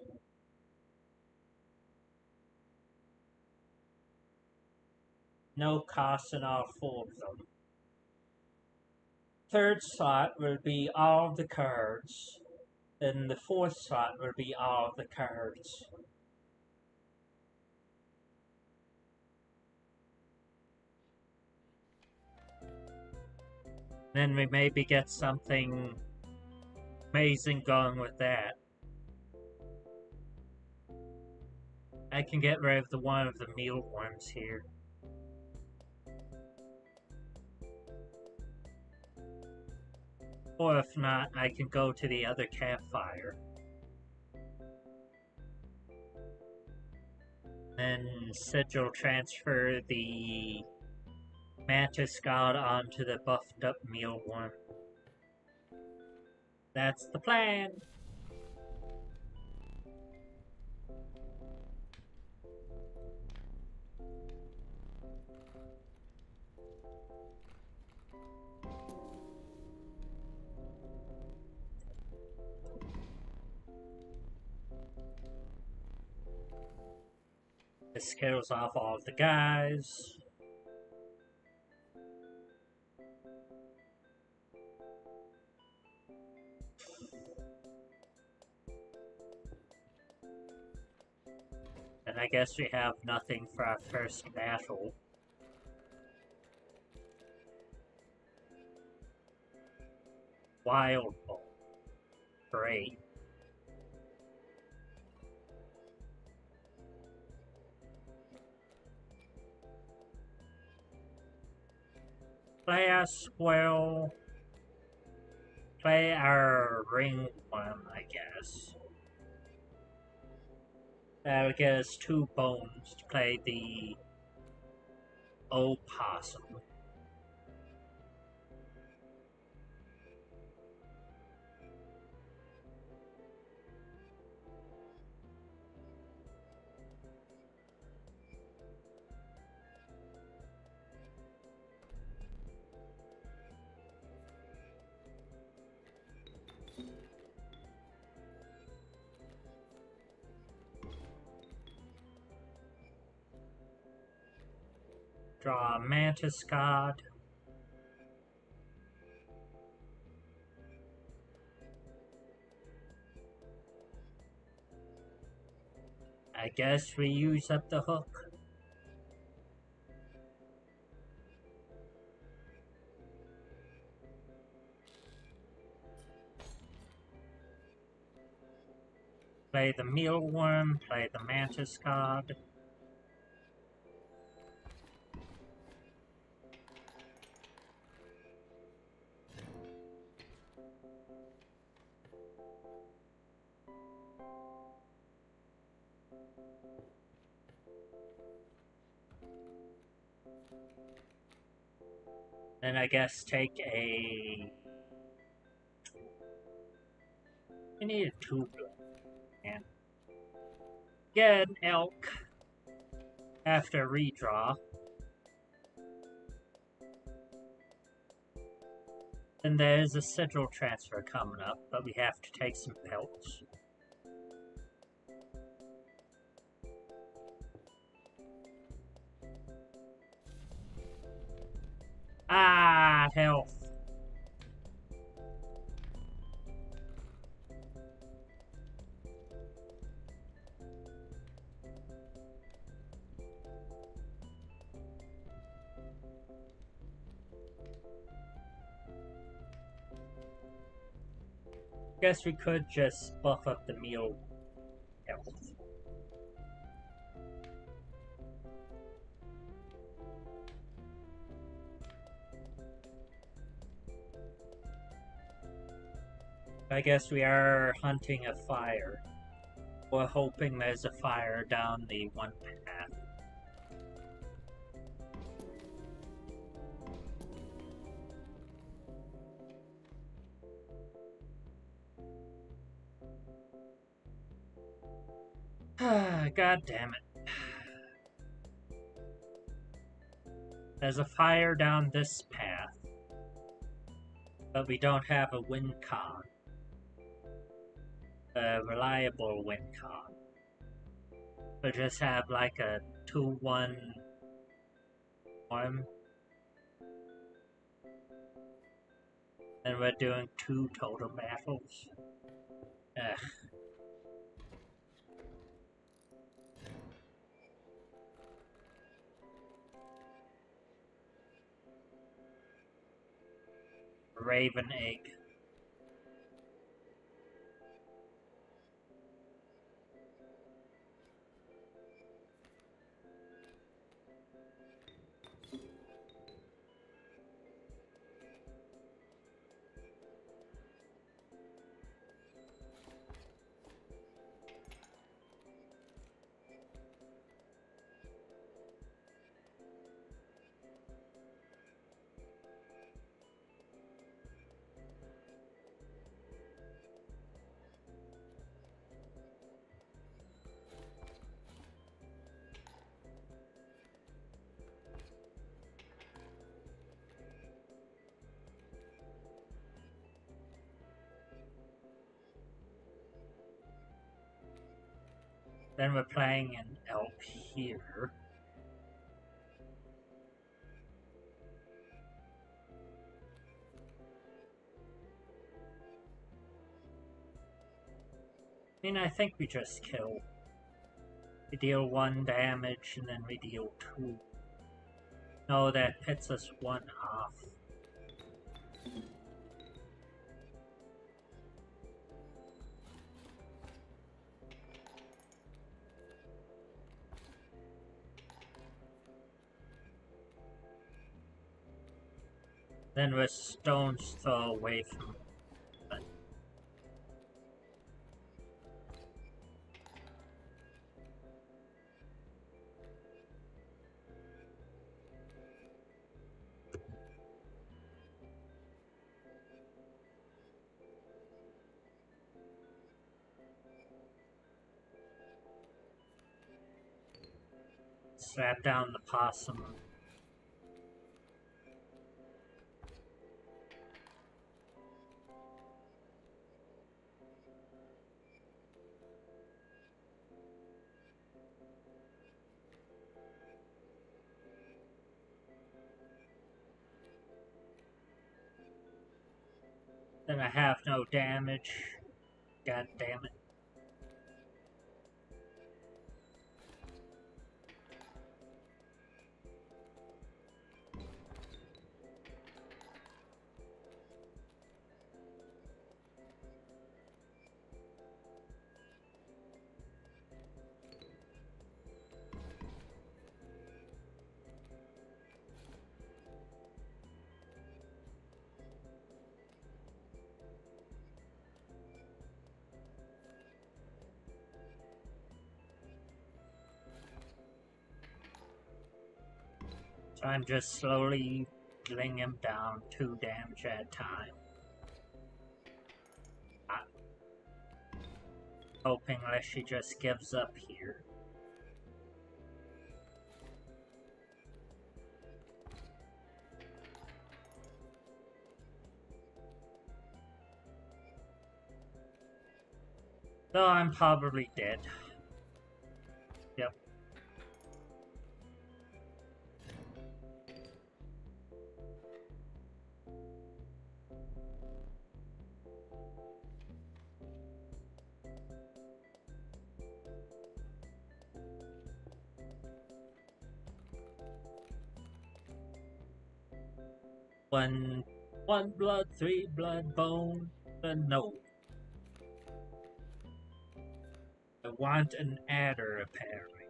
No cost in all 4 of them. Third slot will be all of the cards, and the 4th slot will be all of the cards. Then we maybe get something amazing going with that. I can get rid of one of the mealworms here. Or if not, I can go to the other campfire. Then Sigil transfer the Mantis God onto the buffed up mealworm. That's the plan! This kills off all of the guys. And I guess we have nothing for our first battle. Wild Bolt. Great. Play our squirrel. Play our ringworm, I guess. That'll get us 2 bones to play the opossum. Draw a Mantis God. I guess we use up the hook. Play the mealworm, play the mantis god. Then I guess take a... We need a tube. And get an elk after redraw. Then there's a sigil transfer coming up, but we have to take some pelts. Ah, health. Guess we could just buff up the meal health. I guess we are hunting a fire. We're hoping there's a fire down the one path. God damn it. There's a fire down this path, but we don't have a win con. A reliable win con. We just have like a 2-1 one. And we're doing 2 total battles. Ugh. Raven egg. Then we're playing an elk here. I mean, I think we just kill. We deal 1 damage and then we deal 2. No, that hits us 1 off. Then we're stone's throw away from it. Slap down the possum. Then I have no damage. God damn it. So I'm just slowly laying him down 2 damage at a time. Hoping unless she just gives up here. So I'm probably dead. Yep. One blood, 3 blood, bone, no. I want an adder, apparently.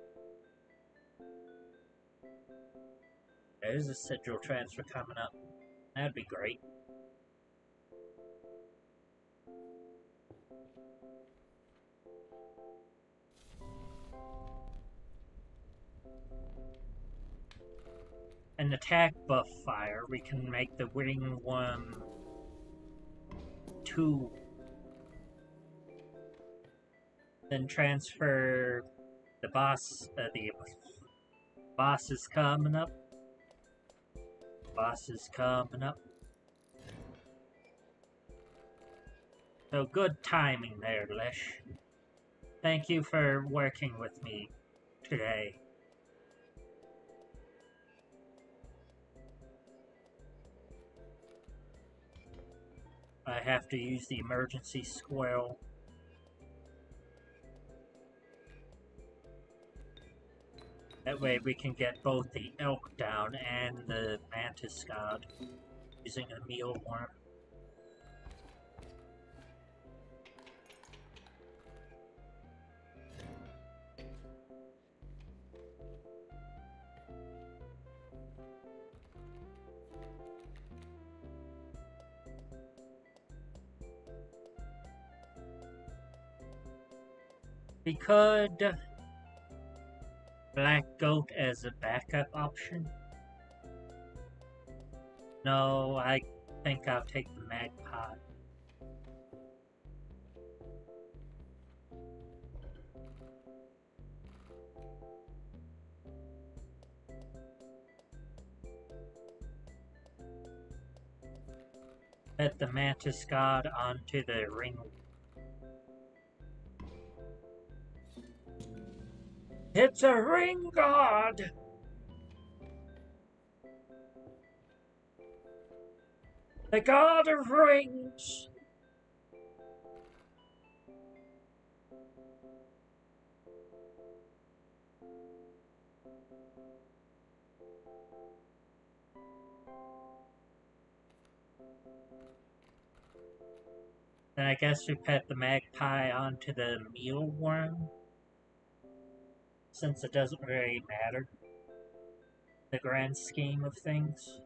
There's a sigil transfer coming up. That'd be great. An attack buff fire, we can make the ringworm 2. Then transfer the boss is coming up. Boss is coming up. So good timing there, Lish. Thank you for working with me today. I have to use the emergency squirrel. That way we can get both the elk down and the mantis god using a mealworm. We could black goat as a backup option. No, I think I'll take the magpie. Set the mantis god onto the ring. It's a ring god! The god of rings! Then I guess we put the magpie onto the mealworm, since it doesn't really matter, the grand scheme of things.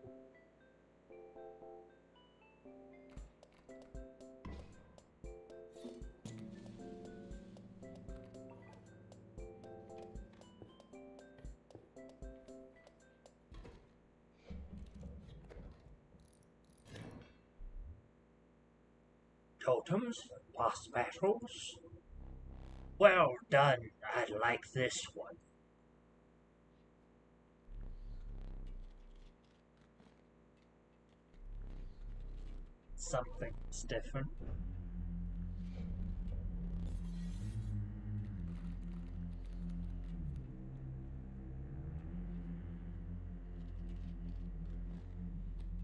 Totems? Boss battles? Well done, I like this one. Something's different.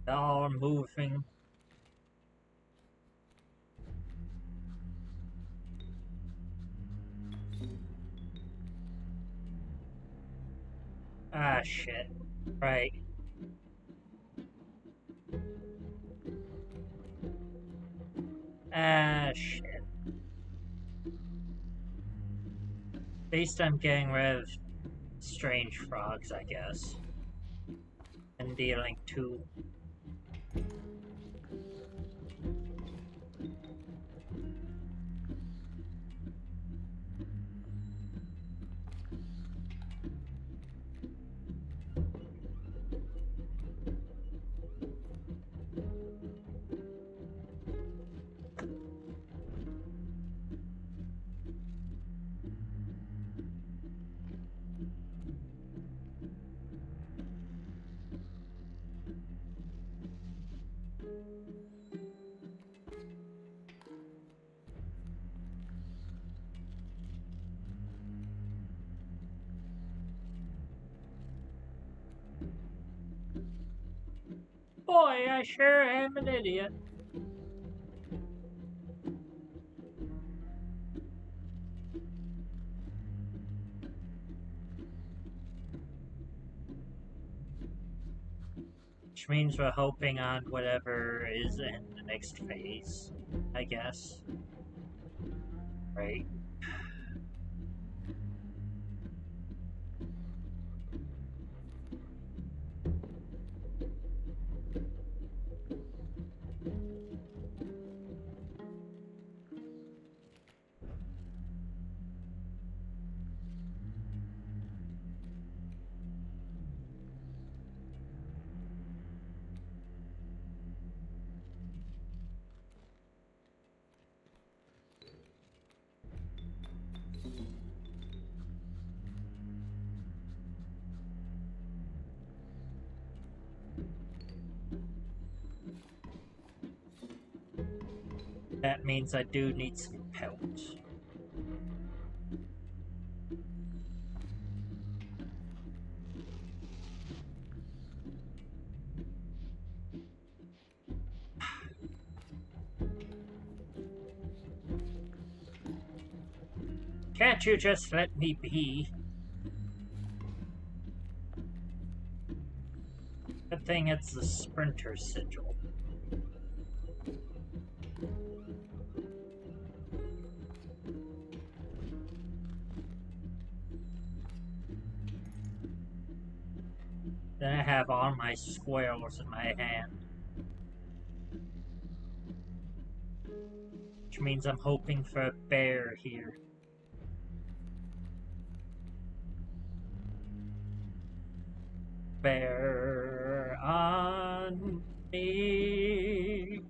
All moving. Ah, shit. Right. Ah, shit. At least I'm getting rid of strange frogs, I guess. And dealing 2. Boy, I sure am an idiot. Which means we're hoping on whatever is in the next phase, I guess. Right? That means I do need some pelt. Can't you just let me be? Good thing it's the sprinter sigil. Then I have all my squirrels in my hand. Which means I'm hoping for a bear here. Bear on me.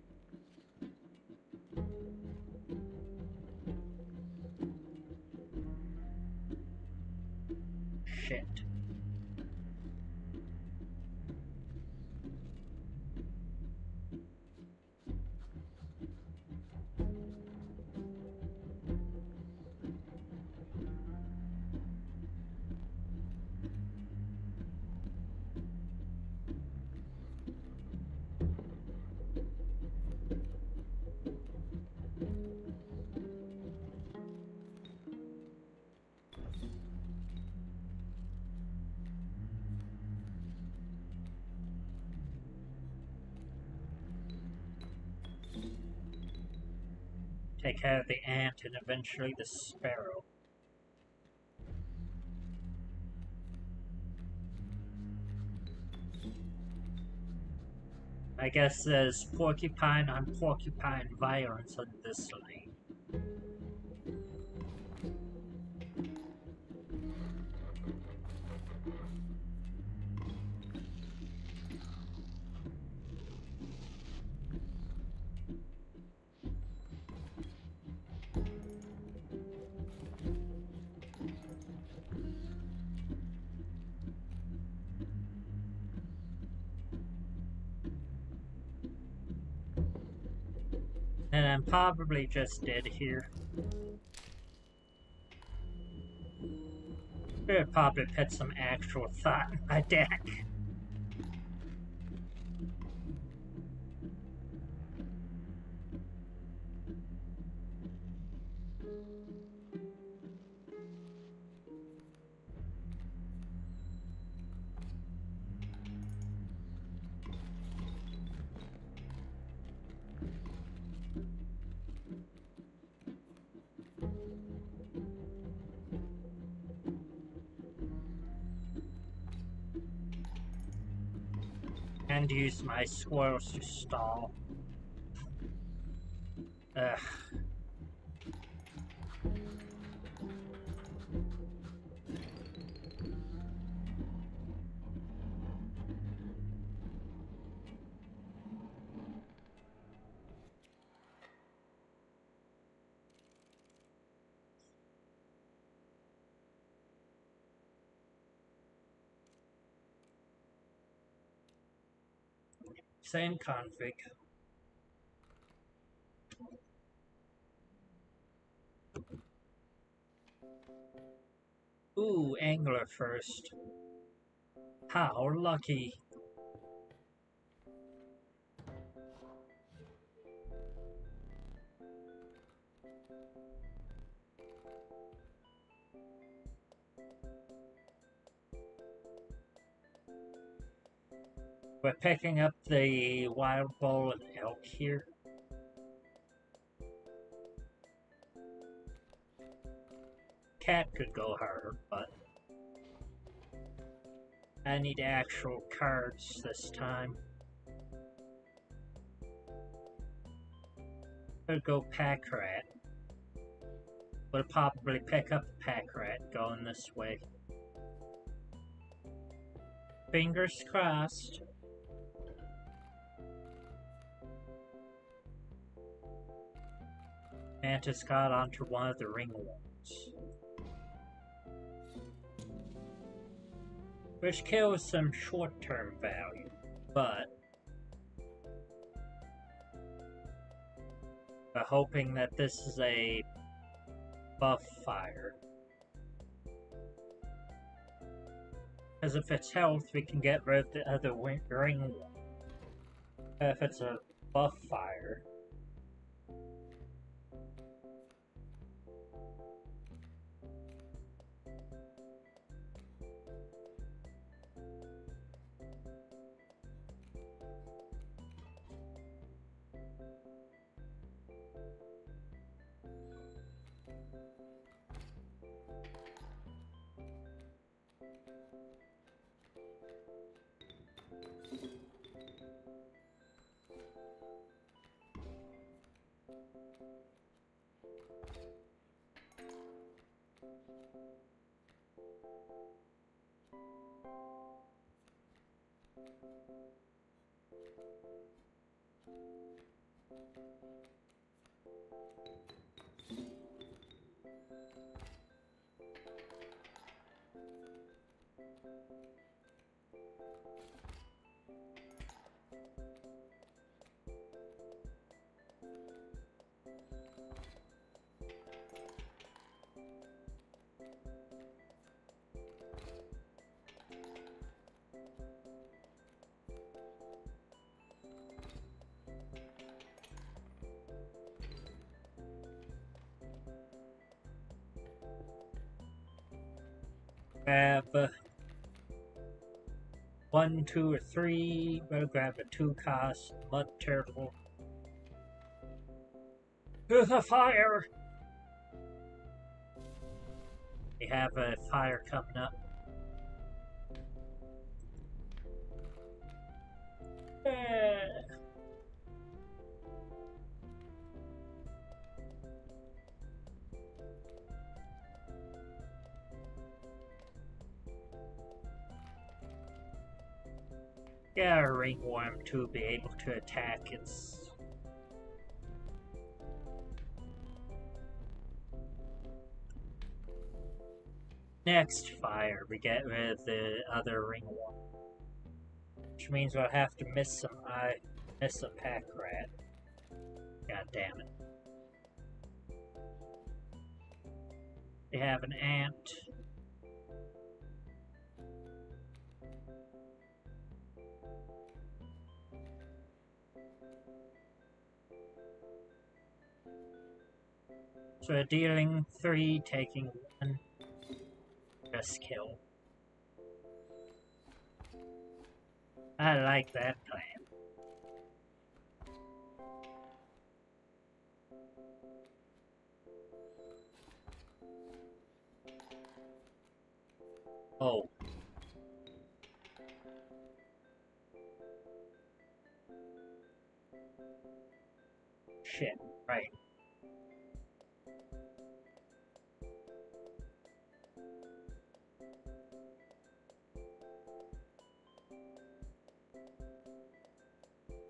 Shit. Take care of the ant and eventually the sparrow. I guess there's porcupine on porcupine violence on this lane. And I'm probably just dead here. Should probably put some actual thought in my deck. And use my squirrels to stall. Ugh. Same config. Ooh, angler first. How lucky. We're picking up the wild bull and elk here. Cat could go harder, but I need actual cards this time. Could go pack rat. Would probably pick up a pack rat going this way. Fingers crossed. Mantis got onto one of the ringworms, which kills some short-term value, but we're hoping that this is a buff fire. Because if it's health, we can get rid of the other ringworm. If it's a buff fire, grab 1, 2, or 3. We'll grab a 2-cost mud turtle. To the fire! We have a fire coming up. Yeah, a ringworm to be able to attack its... Next fire, we get rid of the other ringworm. Which means we'll have to miss a pack rat. God damn it. We have an ant. So dealing 3, taking 1. Just kill. I like that plan. Oh. Shit, right.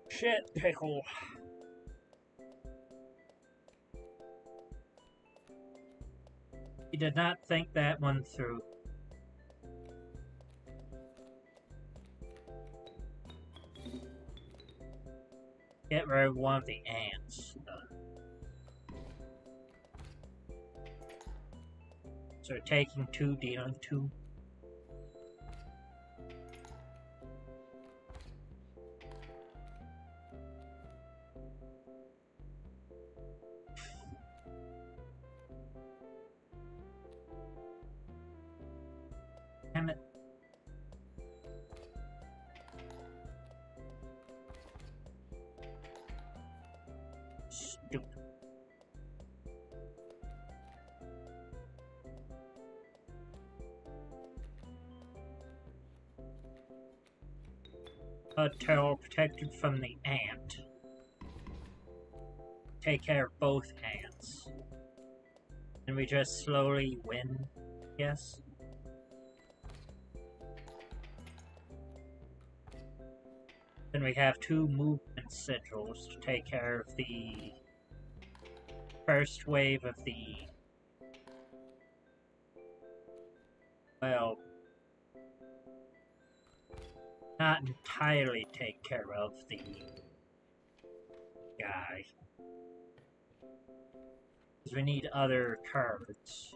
Shit, pickle. He did not think that one through. Get rid of one of the ants. So taking 2, dealing 2. Damn it. Terror protected from the ant. Take care of both ants. And we just slowly win, yes? Then we have 2 movement sigils to take care of the first wave of the... well... not entirely take care of the guy. Because we need other cards.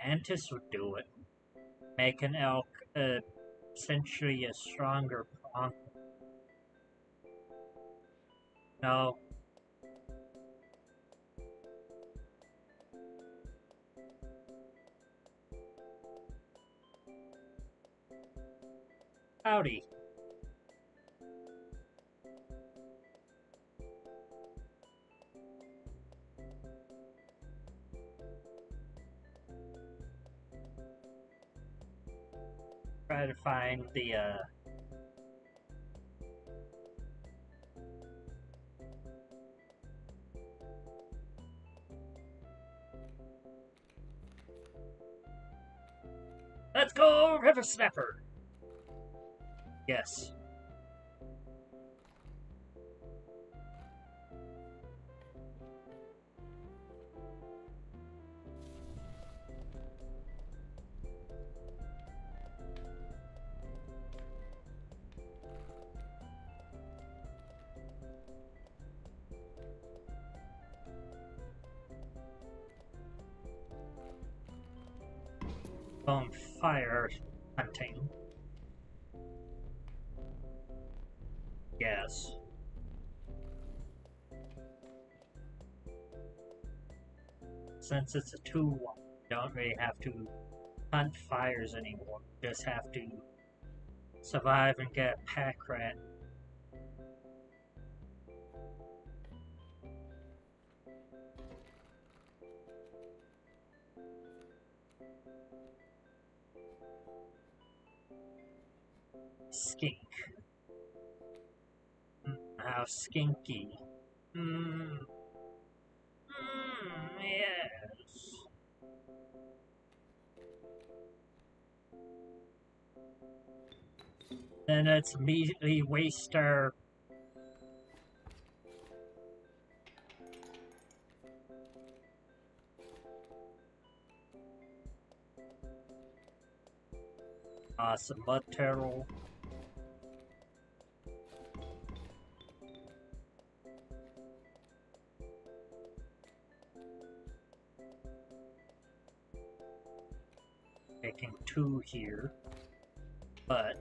Antis would do it. Make an elk essentially a stronger pronk. No. Howdy. Try to find the, let's go, River Snapper! Yes. On fire hunting. Yes. Since it's a 2-1, you don't really have to hunt fires anymore. You just have to survive and get a pack rat. Skink. How skinky. Yes. Then let's immediately waste our... some mud turtle. Making 2 here, but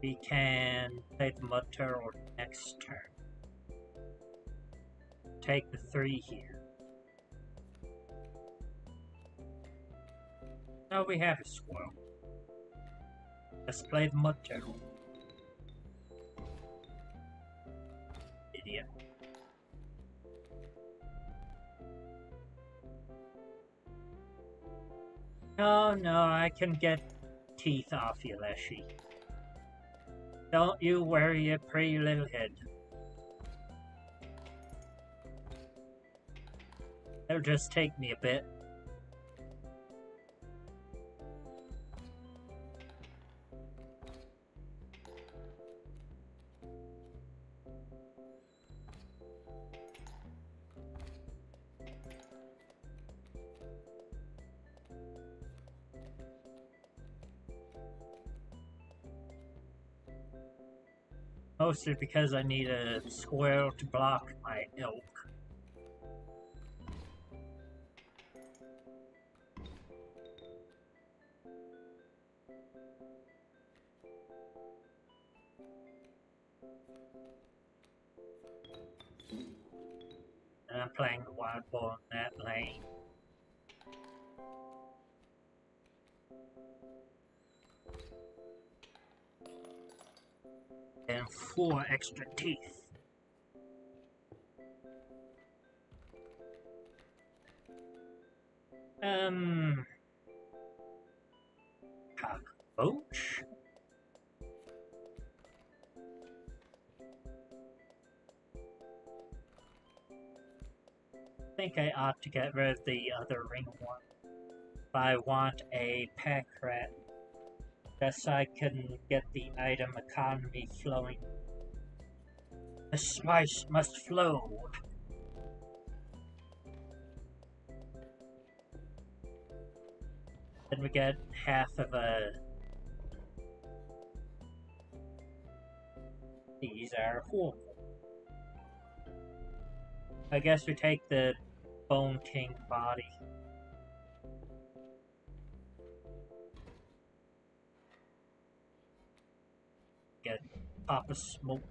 we can play the mud turtle next turn. Take the 3 here. Now we have a squirrel. Let's play the mud turtle. Idiot. Oh no, I can get teeth off you, Leshy. Don't you worry your pretty little head. It'll just take me a bit. Mostly because I need a squirrel to block my elk. And I'm playing the wild boar in that lane. And 4 extra teeth. Um, cockroach? I think I ought to get rid of the other ring one. If I want a pack rat, guess I can get the item economy flowing. The spice must flow. Then we get half of a... These are horrible. I guess we take the Bone King body. Get pop a smoke.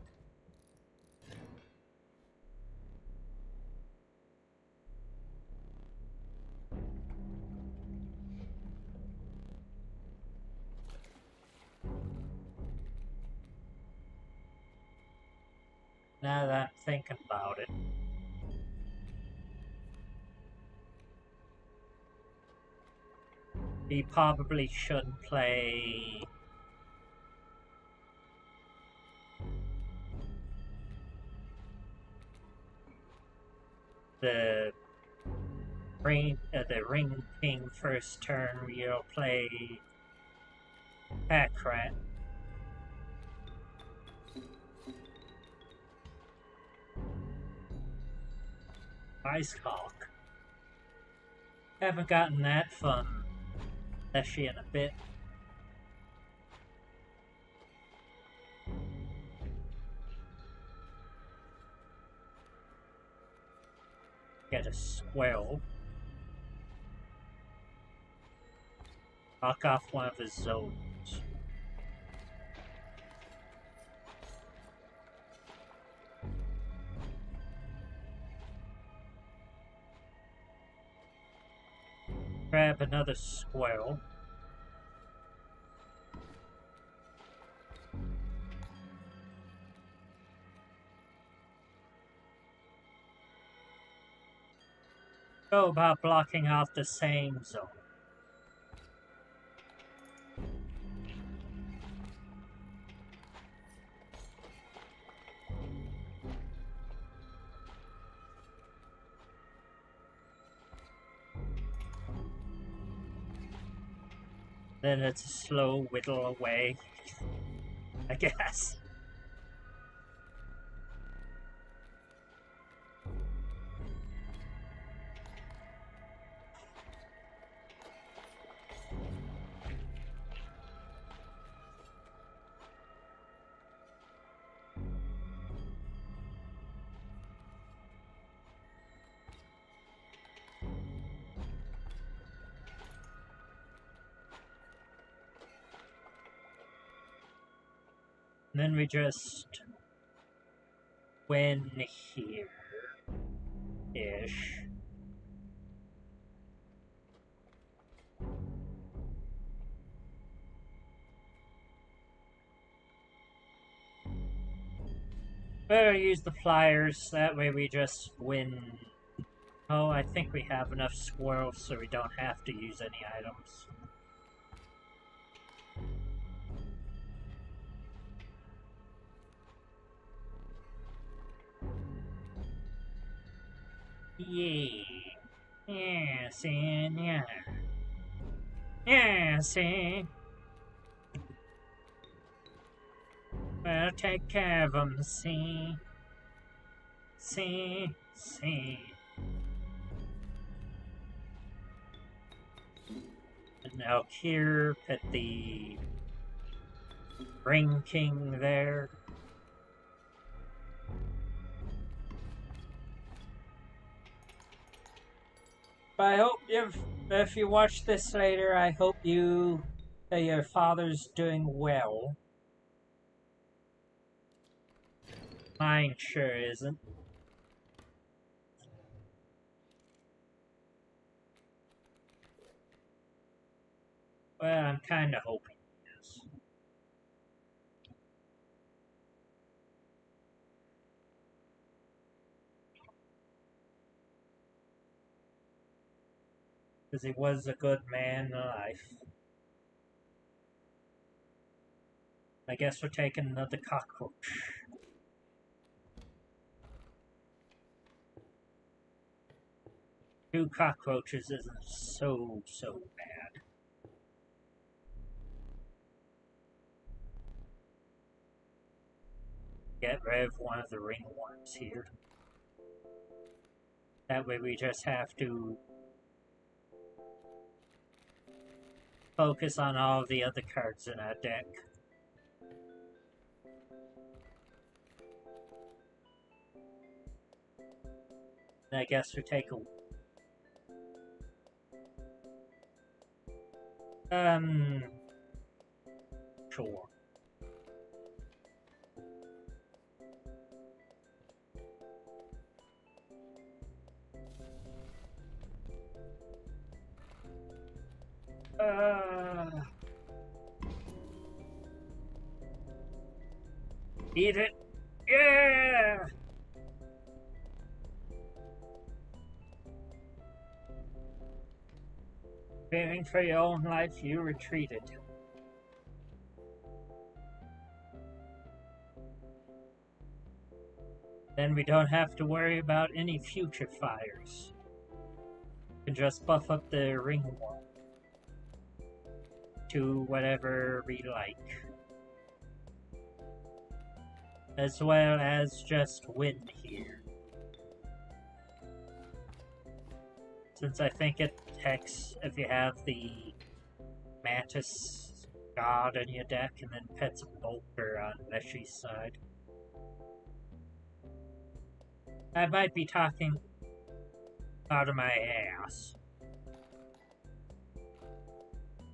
Now that I'm thinking about it. We probably shouldn't play the Ring King first turn. We'll play Packrat. Ice Hawk. Haven't gotten that fun, especially in a bit. Get a Squirrel. Knock off one of his zones. Grab another Squirrel. Go about blocking off the same zone. Then it's a slow whittle away, I guess. And then we just win here-ish. Better use the flyers, that way we just win. Oh, I think we have enough squirrels so we don't have to use any items. Yeah. Yeah, see, yeah. Yeah, see. Well, take care of them, see. See. And now here at the Ring King there. But I hope if you watch this later, I hope your father's doing well. Mine sure isn't. Well, I'm kinda hoping it is. Because he was a good man in life. I guess we're taking another cockroach. Two cockroaches isn't so bad. Get rid of one of the ringworms here. That way we just have to focus on all the other cards in our deck. And I guess we take a... Sure. Eat it! Yeah! Fearing for your own life, you retreated. Then we don't have to worry about any future fires. We can just buff up the ringworm to whatever we like. As well as just win here. Since I think it attacks if you have the Mantis God in your deck and then Pets of Bolter on Meshy's side. I might be talking out of my ass.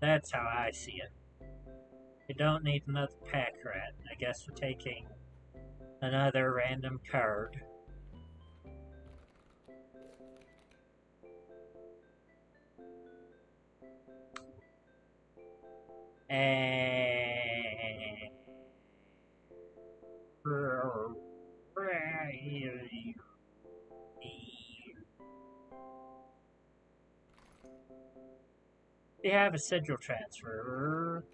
That's how I see it. You don't need another pack rat. I guess we're taking another random card. And... We have a sigil transfer.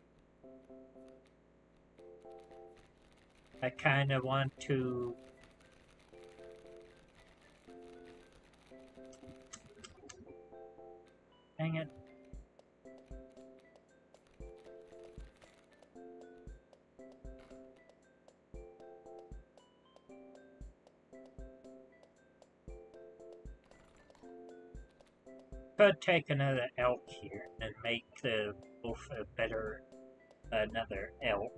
I kind of want to... Dang it. Could take another elk here and make the wolf a better another elk.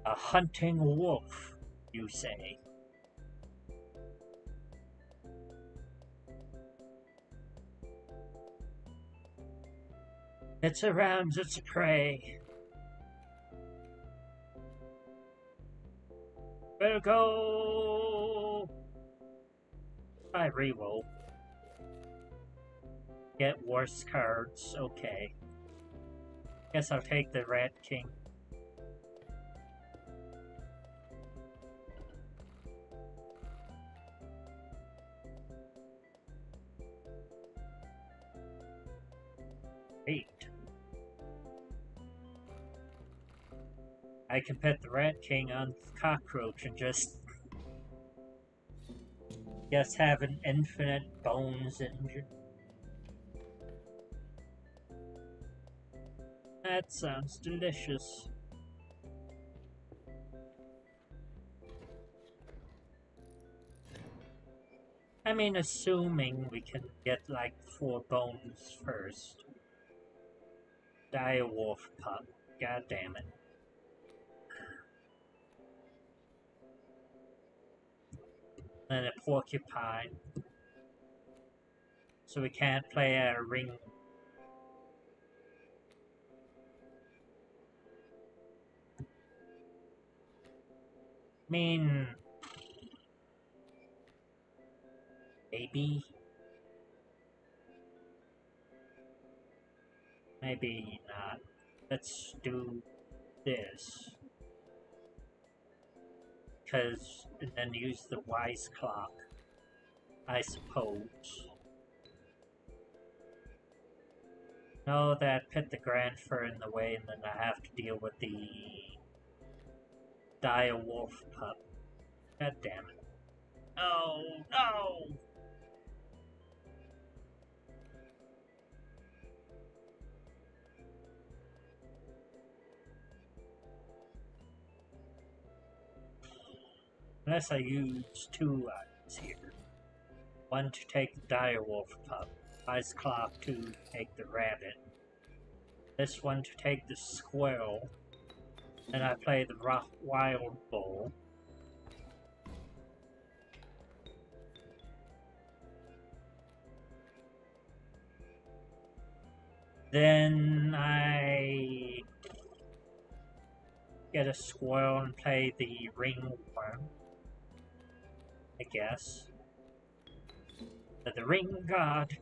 A hunting wolf, you say? It surrounds its prey. We'll go. I reroll. Get worse cards. Okay. Guess I'll take the Rat King. Eight. I can put the Rat King on the Cockroach and just have an infinite bones engine. That sounds delicious. I mean, assuming we can get like 4 bones first. Direwolf pup. God damn it. And a porcupine. So we can't play a ring. I mean... Maybe? Maybe not. Let's do this. And then use the wise clock. I suppose. No, that put the grand fur in the way, and then I have to deal with the dire wolf pup. God damn it. No, no! Unless I use two items here. One to take the dire wolf pup, Ice Clock to take the rabbit, this one to take the squirrel, and I play the rough wild bull. Then I get a squirrel and play the ringworm, I guess. The ring god.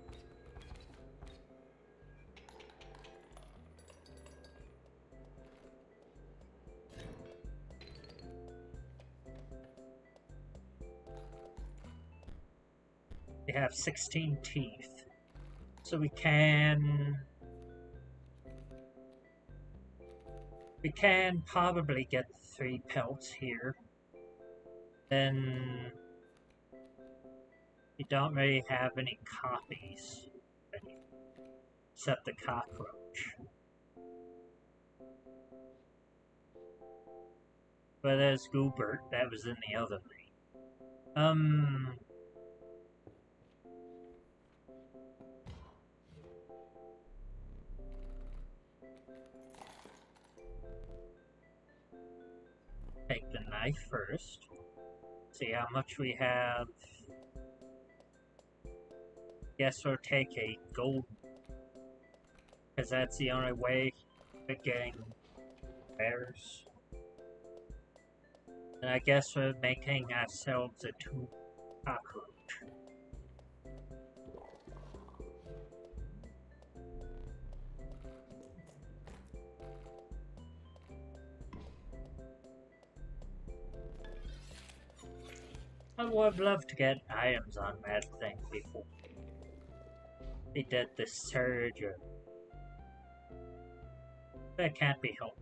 We have 16 teeth. So we can probably get 3 pelts here. Then we don't really have any copies, except the cockroach. But there's Goobert, that was in the other league. Take the knife first. See how much we have. Guess we'll take a gold, because that's the only way of getting bears. And I guess we're making ourselves a 2 cockroach. I would love to get items on that thing before they did the surge, that can't be helped.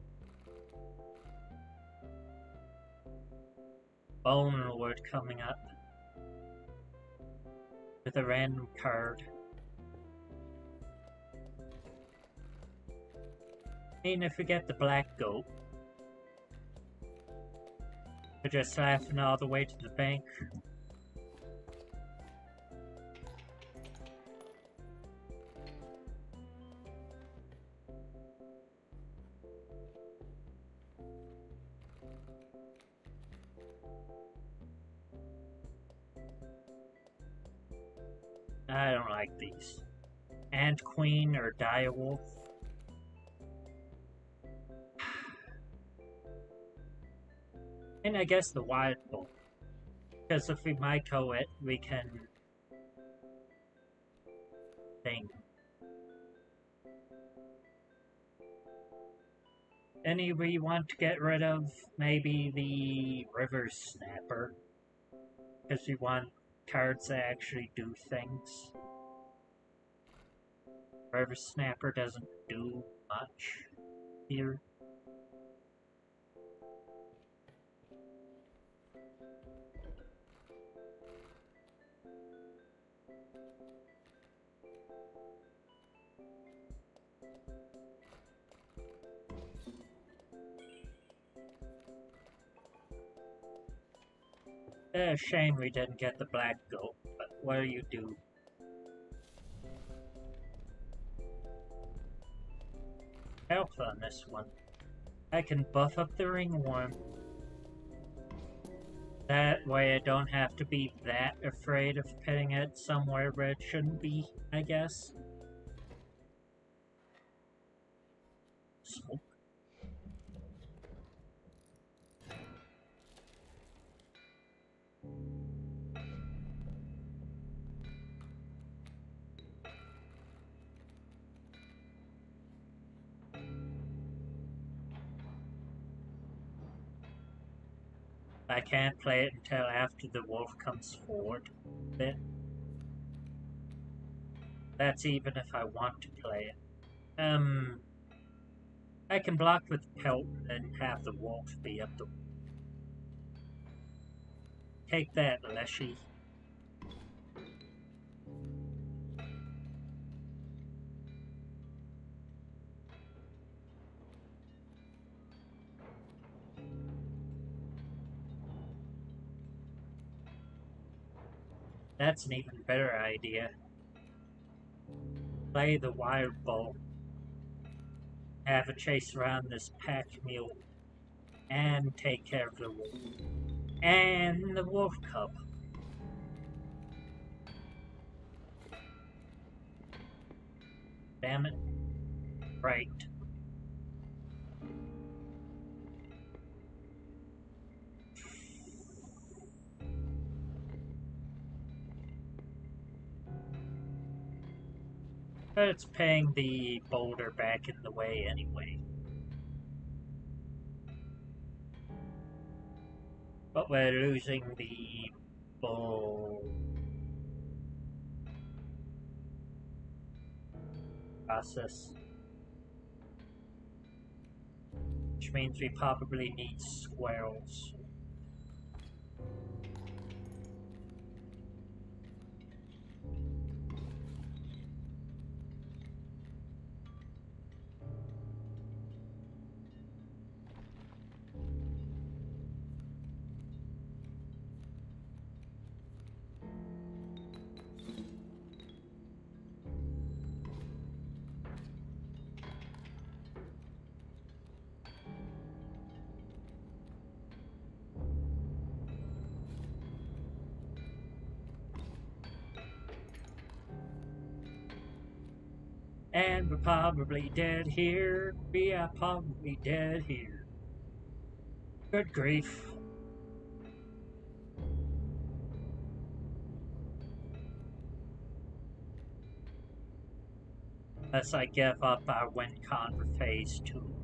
Bone Lord coming up with a random card. And if we get the black goat, we're just laughing all the way to the bank. I don't like these. Ant Queen or Direwolf. And I guess the Wild Bull. Because if we Myco it, we can thing. Any we want to get rid of, maybe the River Snapper. Because we want cards that actually do things. River Snapper doesn't do much here. Shame we didn't get the black goat, but what do you do? Help on this one. I can buff up the ringworm. That way I don't have to be that afraid of putting it somewhere where it shouldn't be, I guess. Smoke. I can't play it until after the wolf comes forward. Then That's even if I want to play it. I can block with pelt and have the wolf be up the... Take that, Leshy. That's an even better idea. Play the wild bull. Have a chase around this pack mule. And take care of the wolf. And the wolf cub. Damn it. Right. But it's paying the boulder back in the way anyway. But we're losing the bull process. Which means we probably need squirrels. And we're probably dead here. We are probably dead here. Good grief. Unless I give up our win con for phase 2.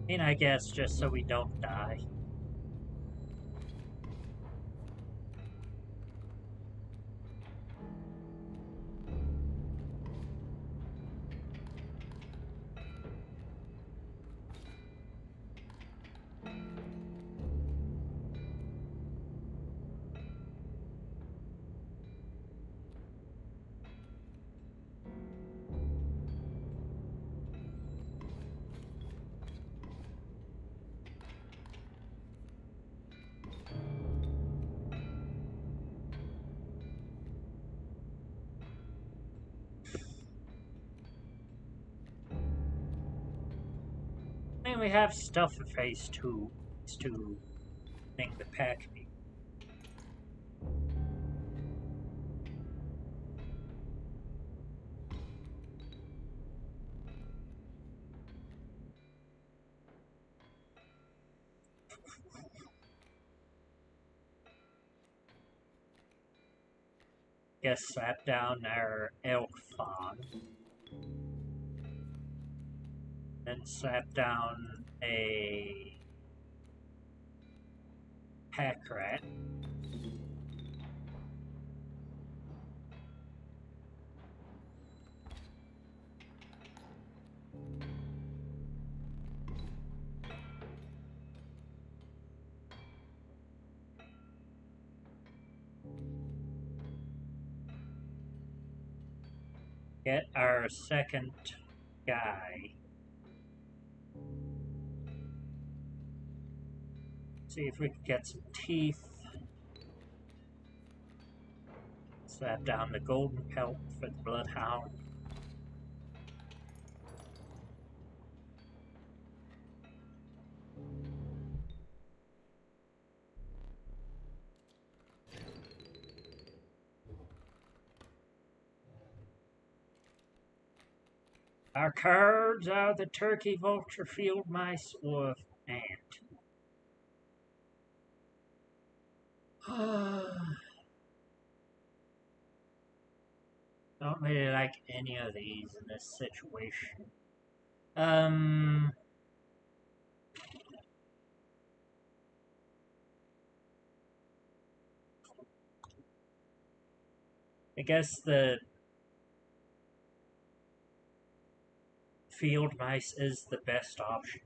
And I guess just so we don't die. I mean, we have stuff for phase 2. It's to thing the pack me. Guess slap down our elk fawn. Then slap down a pack rat. Get our second guy. See if we can get some teeth. Slap down the golden pelt for the bloodhound. Our cards are the turkey, vulture, field mice, or ant. Don't really like any of these in this situation. I guess the field mice is the best option.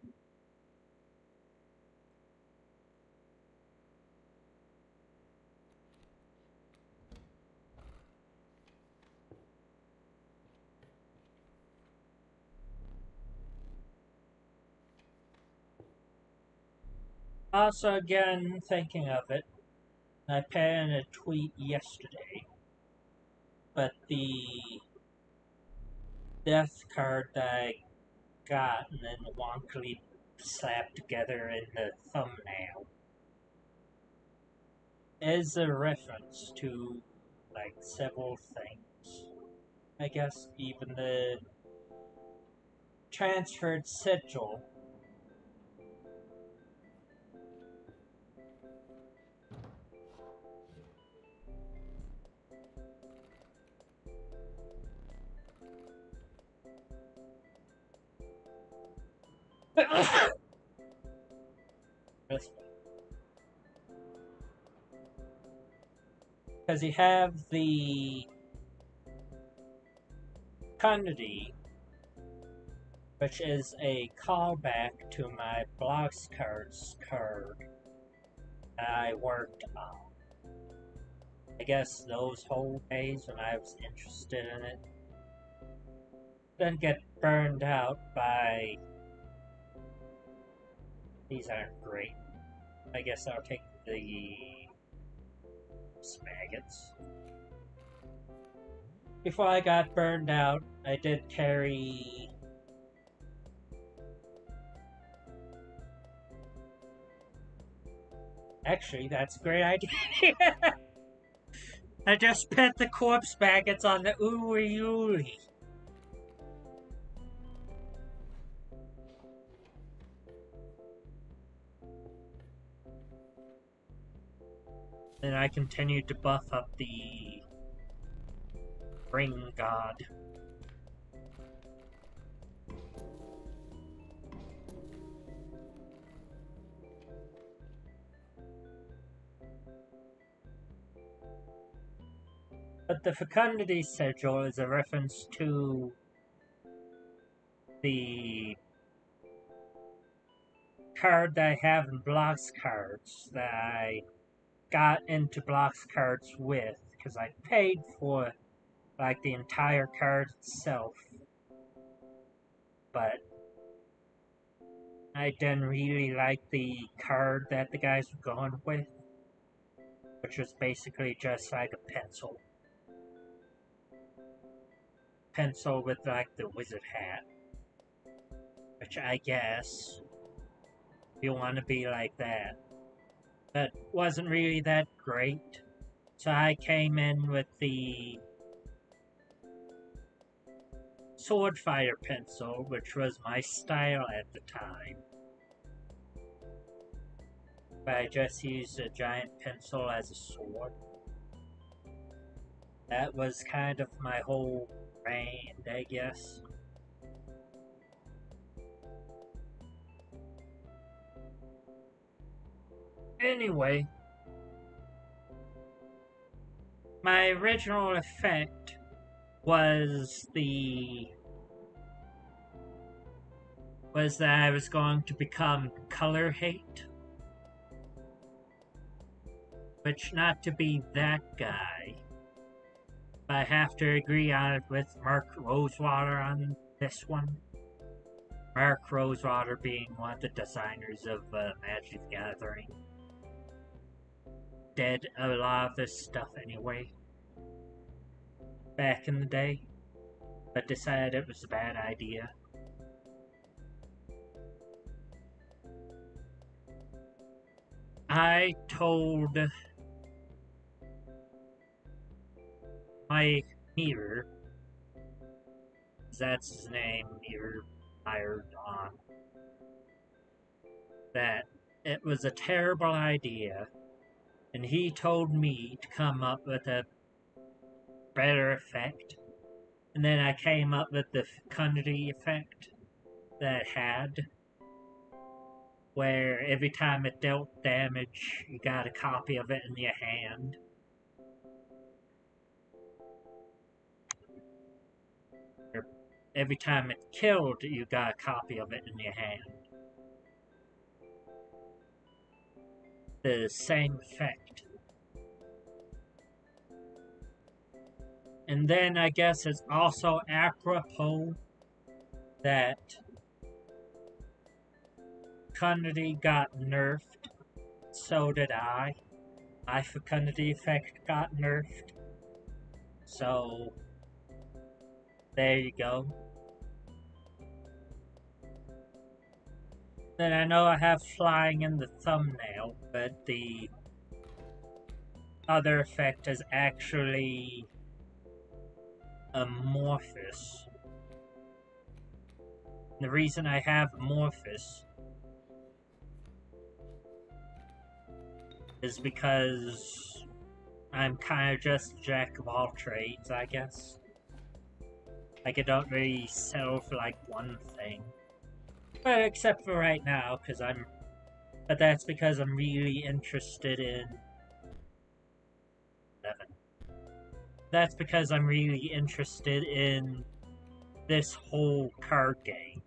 Also, again, thinking of it, I put in a tweet yesterday, but the death card that I got and then wonkily slapped together in the thumbnail is a reference to, like, several things. I guess even the transferred sigil. Because you have the Kundity, which is a callback to my Blocks Cards card that I worked on. I guess those whole days when I was interested in it. Then get burned out by... These aren't great. I guess I'll take the maggots. Before I got burned out, I did carry... Actually, that's a great idea. I just put the corpse maggots on the Uri. Then I continued to buff up the Ring God. But the Fecundity Sigil is a reference to the card that I have in Blocks Cards that I got into Blocks Cards with, because I paid for, like, the entire card itself. But I didn't really like the card that the guys were going with, which was basically just like a pencil. Pencil with, like, the wizard hat. Which I guess you want to be like that. But wasn't really that great. So I came in with the Sword Fighter pencil, which was my style at the time. But I just used a giant pencil as a sword. That was kind of my whole brand, I guess. Anyway, my original effect was that I was going to become color hate. Which, not to be that guy, but I have to agree on it with Mark Rosewater on this one. Mark Rosewater being one of the designers of Magic the Gathering. Did a lot of this stuff anyway, back in the day, but decided it was a bad idea. I told my mirror, that's his name, Mirror hired on, that it was a terrible idea, and he told me to come up with a better effect. And then I came up with the fecundity effect that it had, where every time it dealt damage, you got a copy of it in your hand. Every time it's killed, you got a copy of it in your hand. The same effect. And then I guess it's also apropos that fecundity got nerfed. So did I. My fecundity effect got nerfed. So, there you go. Then I know I have flying in the thumbnail, but the other effect is actually amorphous. The reason I have amorphous is because I'm kind of just jack of all trades, I guess. Like, I don't really settle for like one thing. But except for right now, but that's because I'm really interested in 7. That's because I'm really interested in this whole card game.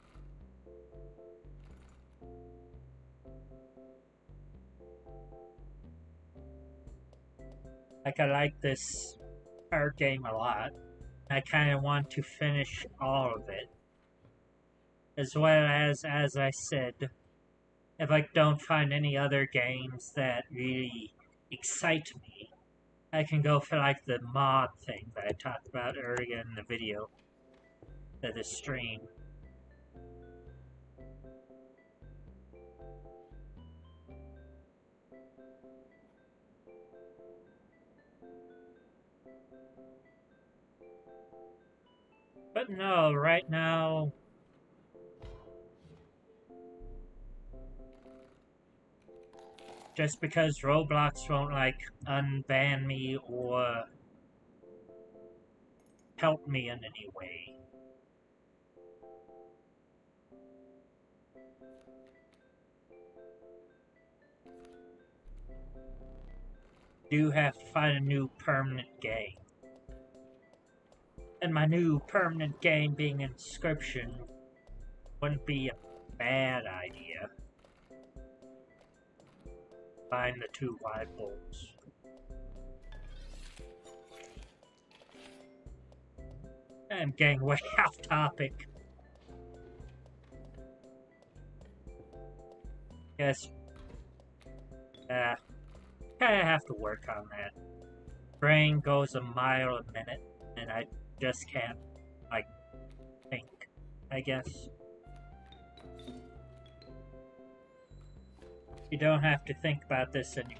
Like, I like this card game a lot. I kind of want to finish all of it. As well as I said, if I don't find any other games that really excite me, I can go for like the mod thing that I talked about earlier in the video, the stream. But no, right now, just because Roblox won't like unban me or help me in any way. Do have to find a new permanent game. And my new permanent game being Inscryption wouldn't be a bad idea. Find the 2 live bolts. I'm getting way off topic. Yes. Kinda have to work on that. Brain goes a mile a minute, and I just can't, like, think, I guess. You don't have to think about this anyway.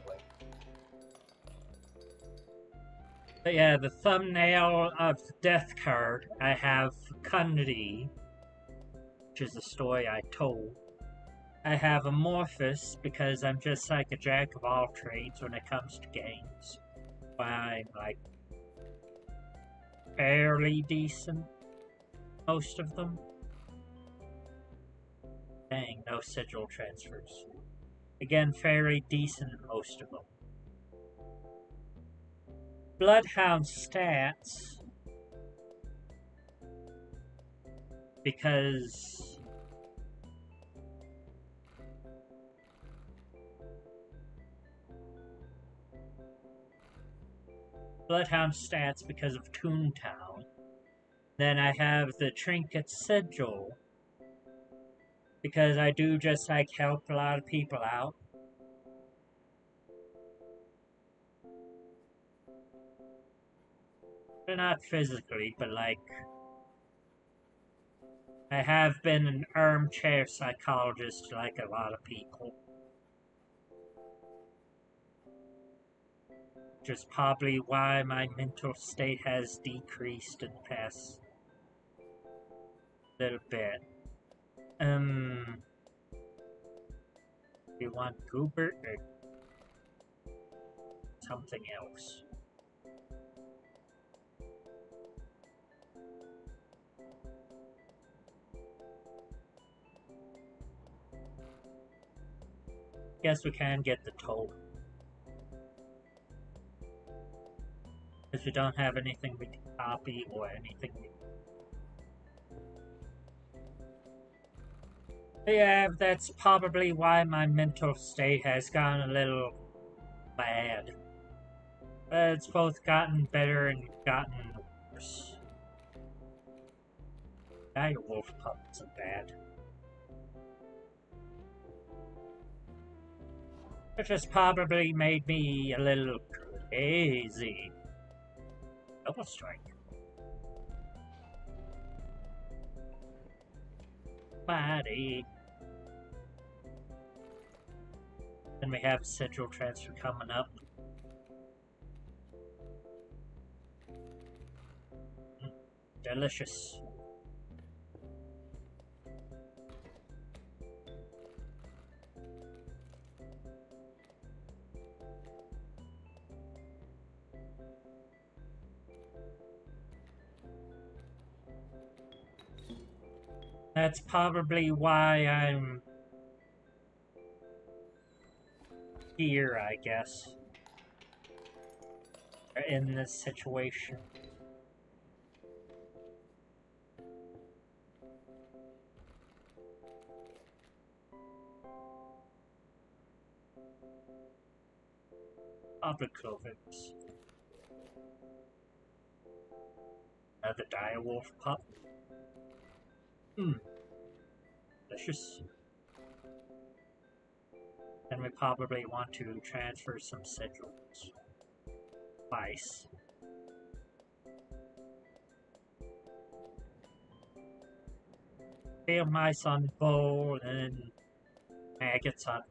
But yeah, the thumbnail of the death card, I have Fecundity, which is a story I told. I have Amorphous, because I'm just like a jack of all trades when it comes to games. I'm like fairly decent, most of them. Dang, no sigil transfers. Again, fairly decent in most of them. Bloodhound stats, because Bloodhound stats because of Toontown. Then I have the Trinket Sigil, because I do just like help a lot of people out. But not physically, but like, I have been an armchair psychologist to like a lot of people. Which is probably why my mental state has decreased in the past little bit. Do you want Goobert or something else? Guess we can get the totem. Because we don't have anything we can copy or anything we Yeah, that's probably why my mental state has gotten a little bad. It's both gotten better and gotten worse. Dire wolf pups are bad. It just probably made me a little crazy. Double strike. Body. Then we have Central Transfer coming up. Delicious. That's probably why I'm here, I guess. In this situation. Other clovers. Another direwolf pup. Delicious. Then we probably want to transfer some sigils. Twice. Pale mice on bowl and maggots on.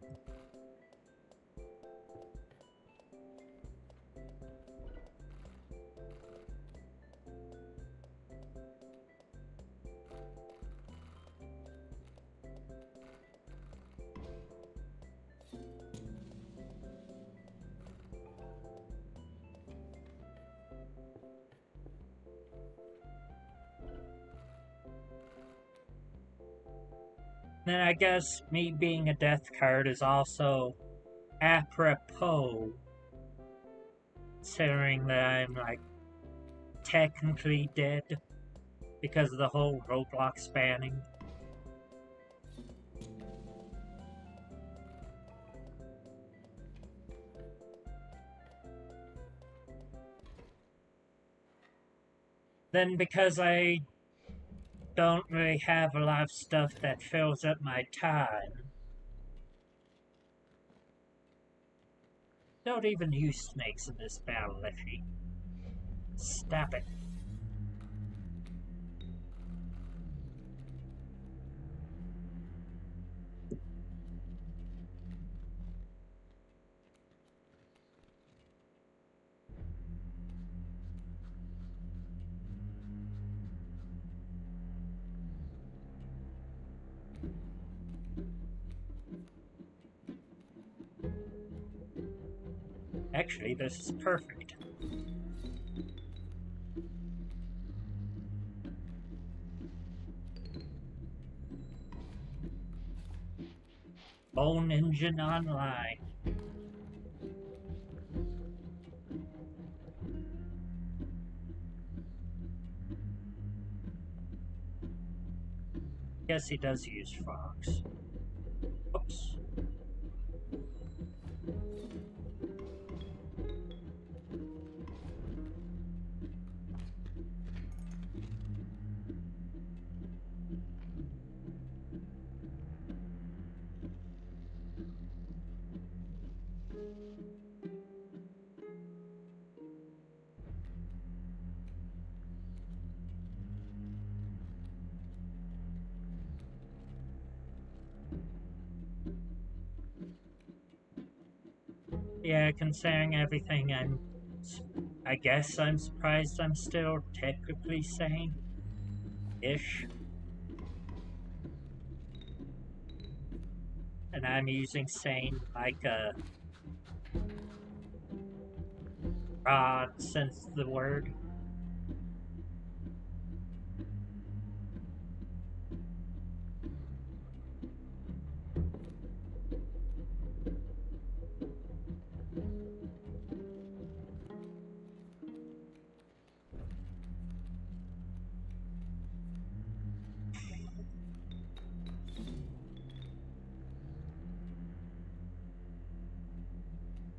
Then I guess me being a death card is also apropos, considering that I'm like technically dead because of the whole Roblox banning. Then because I don't really have a lot of stuff that fills up my time. Don't even use snakes in this battle, Liffy. Stop it. Actually, this is perfect. Bone Engine Online. Yes, he does use frogs. Oops. Yeah, considering everything, I guess I'm surprised I'm still technically sane. Ish. And I'm using sane like a broad sense of the word.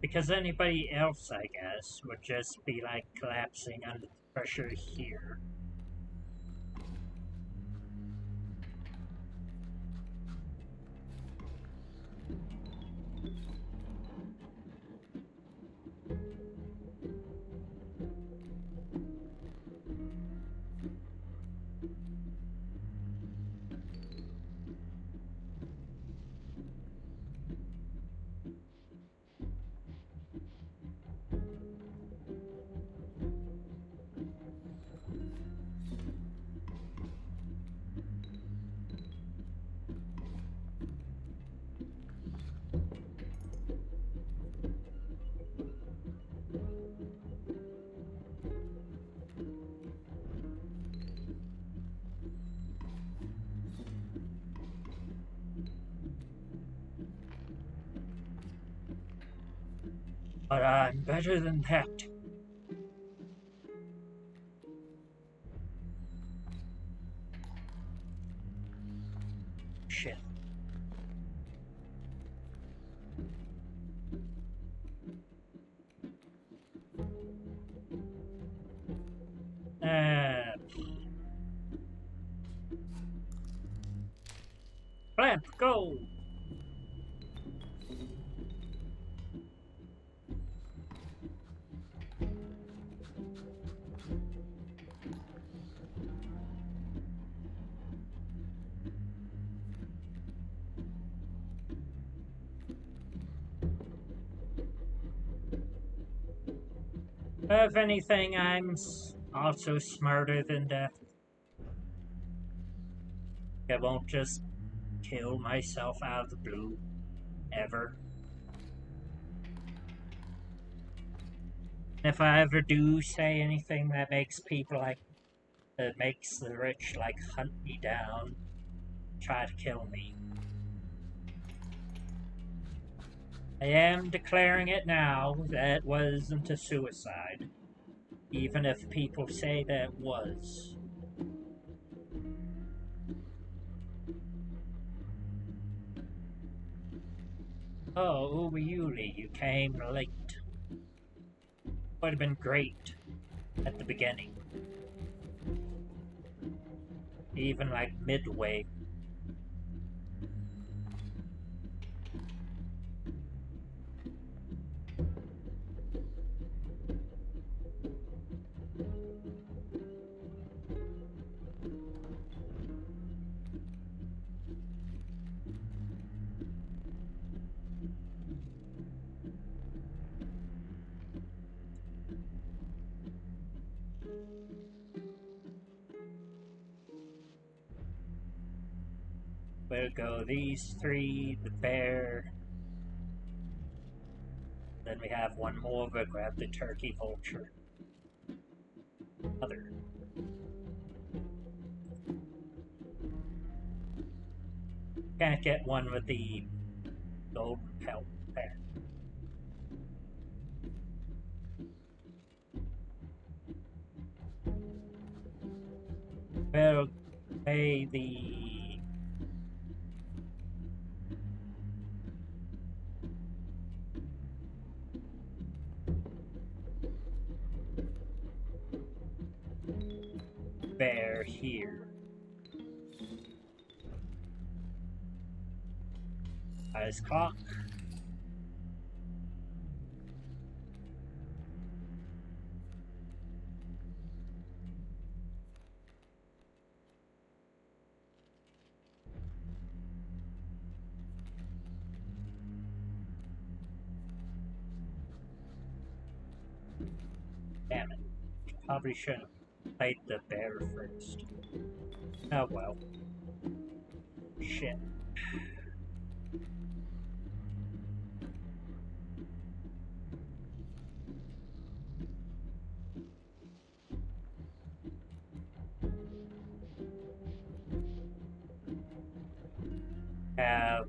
Because anybody else, I guess, would just be like collapsing under the pressure here. But I'm better than that. Shit. Blamp, go! If anything, I'm also smarter than death. I won't just kill myself out of the blue, ever. If I ever do say anything that makes people like, that makes the rich like hunt me down, try to kill me, I am declaring it now that it wasn't a suicide, even if people say that it was. Oh, Yuli, you came late. Would have been great at the beginning. Even like midway. We'll go these three, the bear. Then we have one more, we'll grab the turkey vulture. Other. Can't get one with the golden pelt there. We'll pay the bear here. Eyes clock. Damn it. Probably should have played the bear first. Oh well. Shit. Have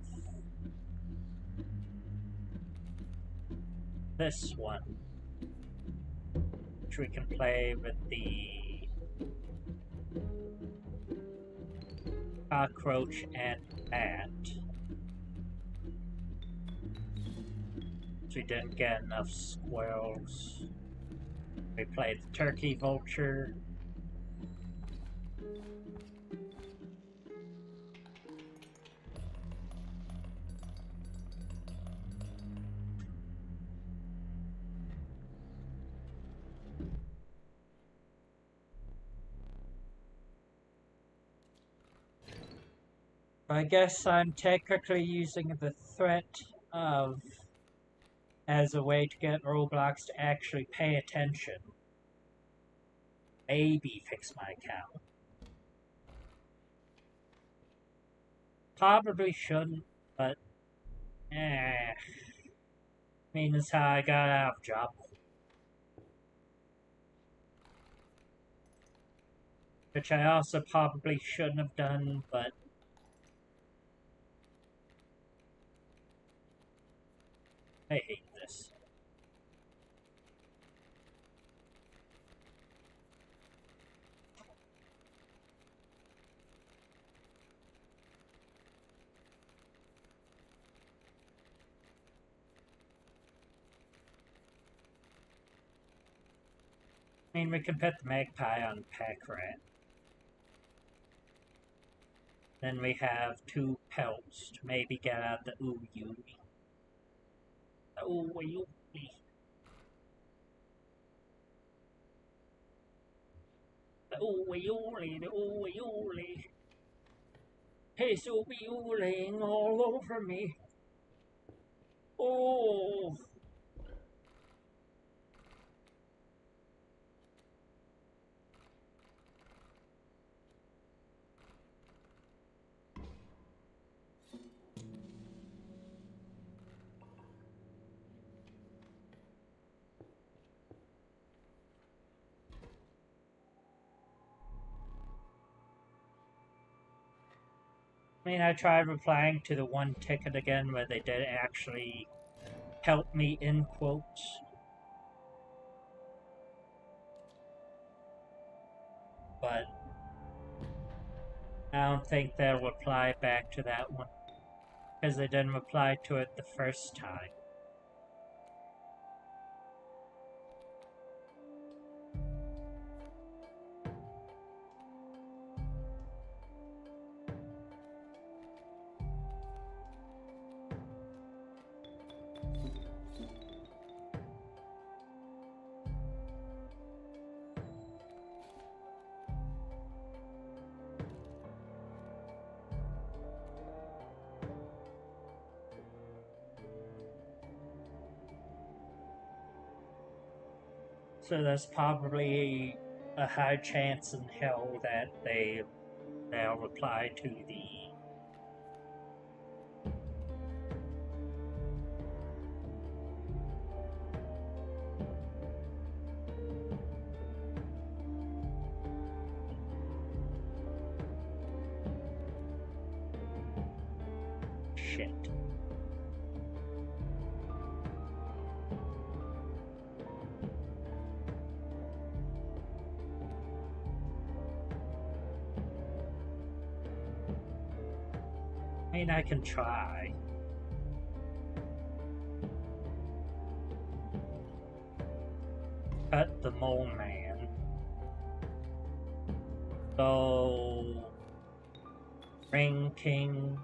this one, which we can play with the cockroach and bat. we didn't get enough squirrels. We played the turkey vulture. I guess I'm technically using the threat of as a way to get Roblox to actually pay attention. Maybe fix my account. Probably shouldn't, but I mean, that's how I got out of job. Which I also probably shouldn't have done, but I hate this. I mean, we can put the magpie on pack rat. Then we have 2 pelts to maybe get out the ooey. The ooey. The ooey, the ooey. He's ooey all over me. Oh. I mean, I tried replying to the one ticket again where they did actually help me in quotes. But I don't think they'll reply back to that one. Because they didn't reply to it the first time. So there's probably a high chance in hell that they'll reply to the shit. I mean, I can try. Cut the mole man. So, Ring King.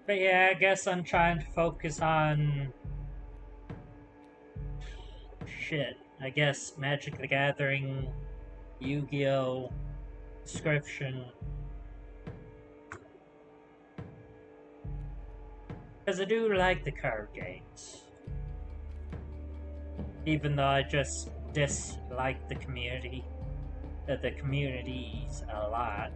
But yeah, I guess I'm trying to focus on shit. I guess Magic the Gathering, Yu-Gi-Oh, Inscryption. Because I do like the card games. Even though I just dislike the communities a lot.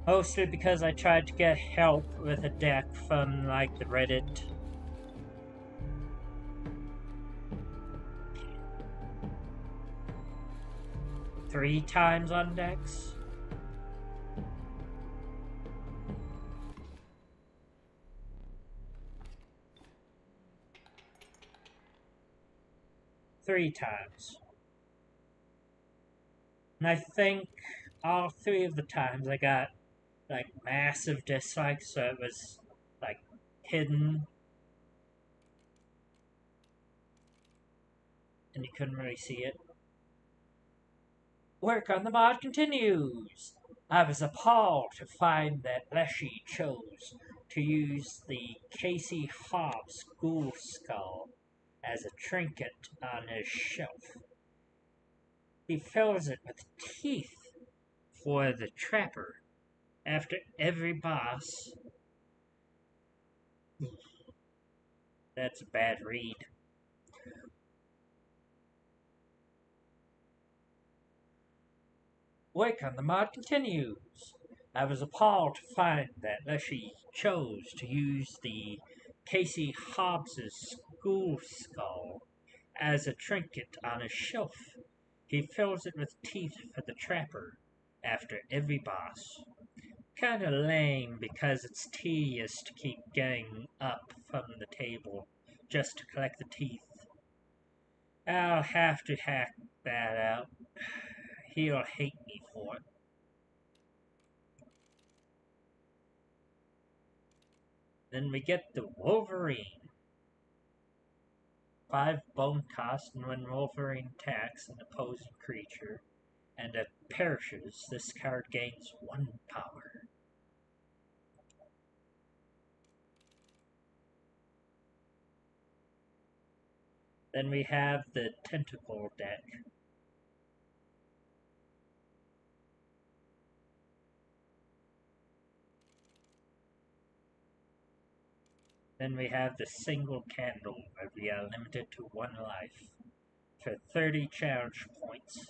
Mostly because I tried to get help with a deck from, like, the Reddit. Three times on decks. Three times. And I think all three of the times I got, like, massive dislikes, so it was, like, hidden, and you couldn't really see it. Work on the mod continues! I was appalled to find that Leshy chose to use the Kaycee Hobbs ghoul skull as a trinket on his shelf. He fills it with teeth for the trapper after every boss. That's a bad read. Work on the mod continues. I was appalled to find that Leshy chose to use the Kaycee Hobbs's ghoul skull as a trinket on his shelf. He fills it with teeth for the trapper after every boss. Kinda lame because it's tedious to keep getting up from the table just to collect the teeth. I'll have to hack that out. He'll hate me for it. Then we get the Wolverine. 5 bone cost, and when Wolverine attacks an opposing creature and it perishes, this card gains 1 power. Then we have the Tentacle deck. Then we have the Single Candle, where we are limited to 1 life for 30 challenge points,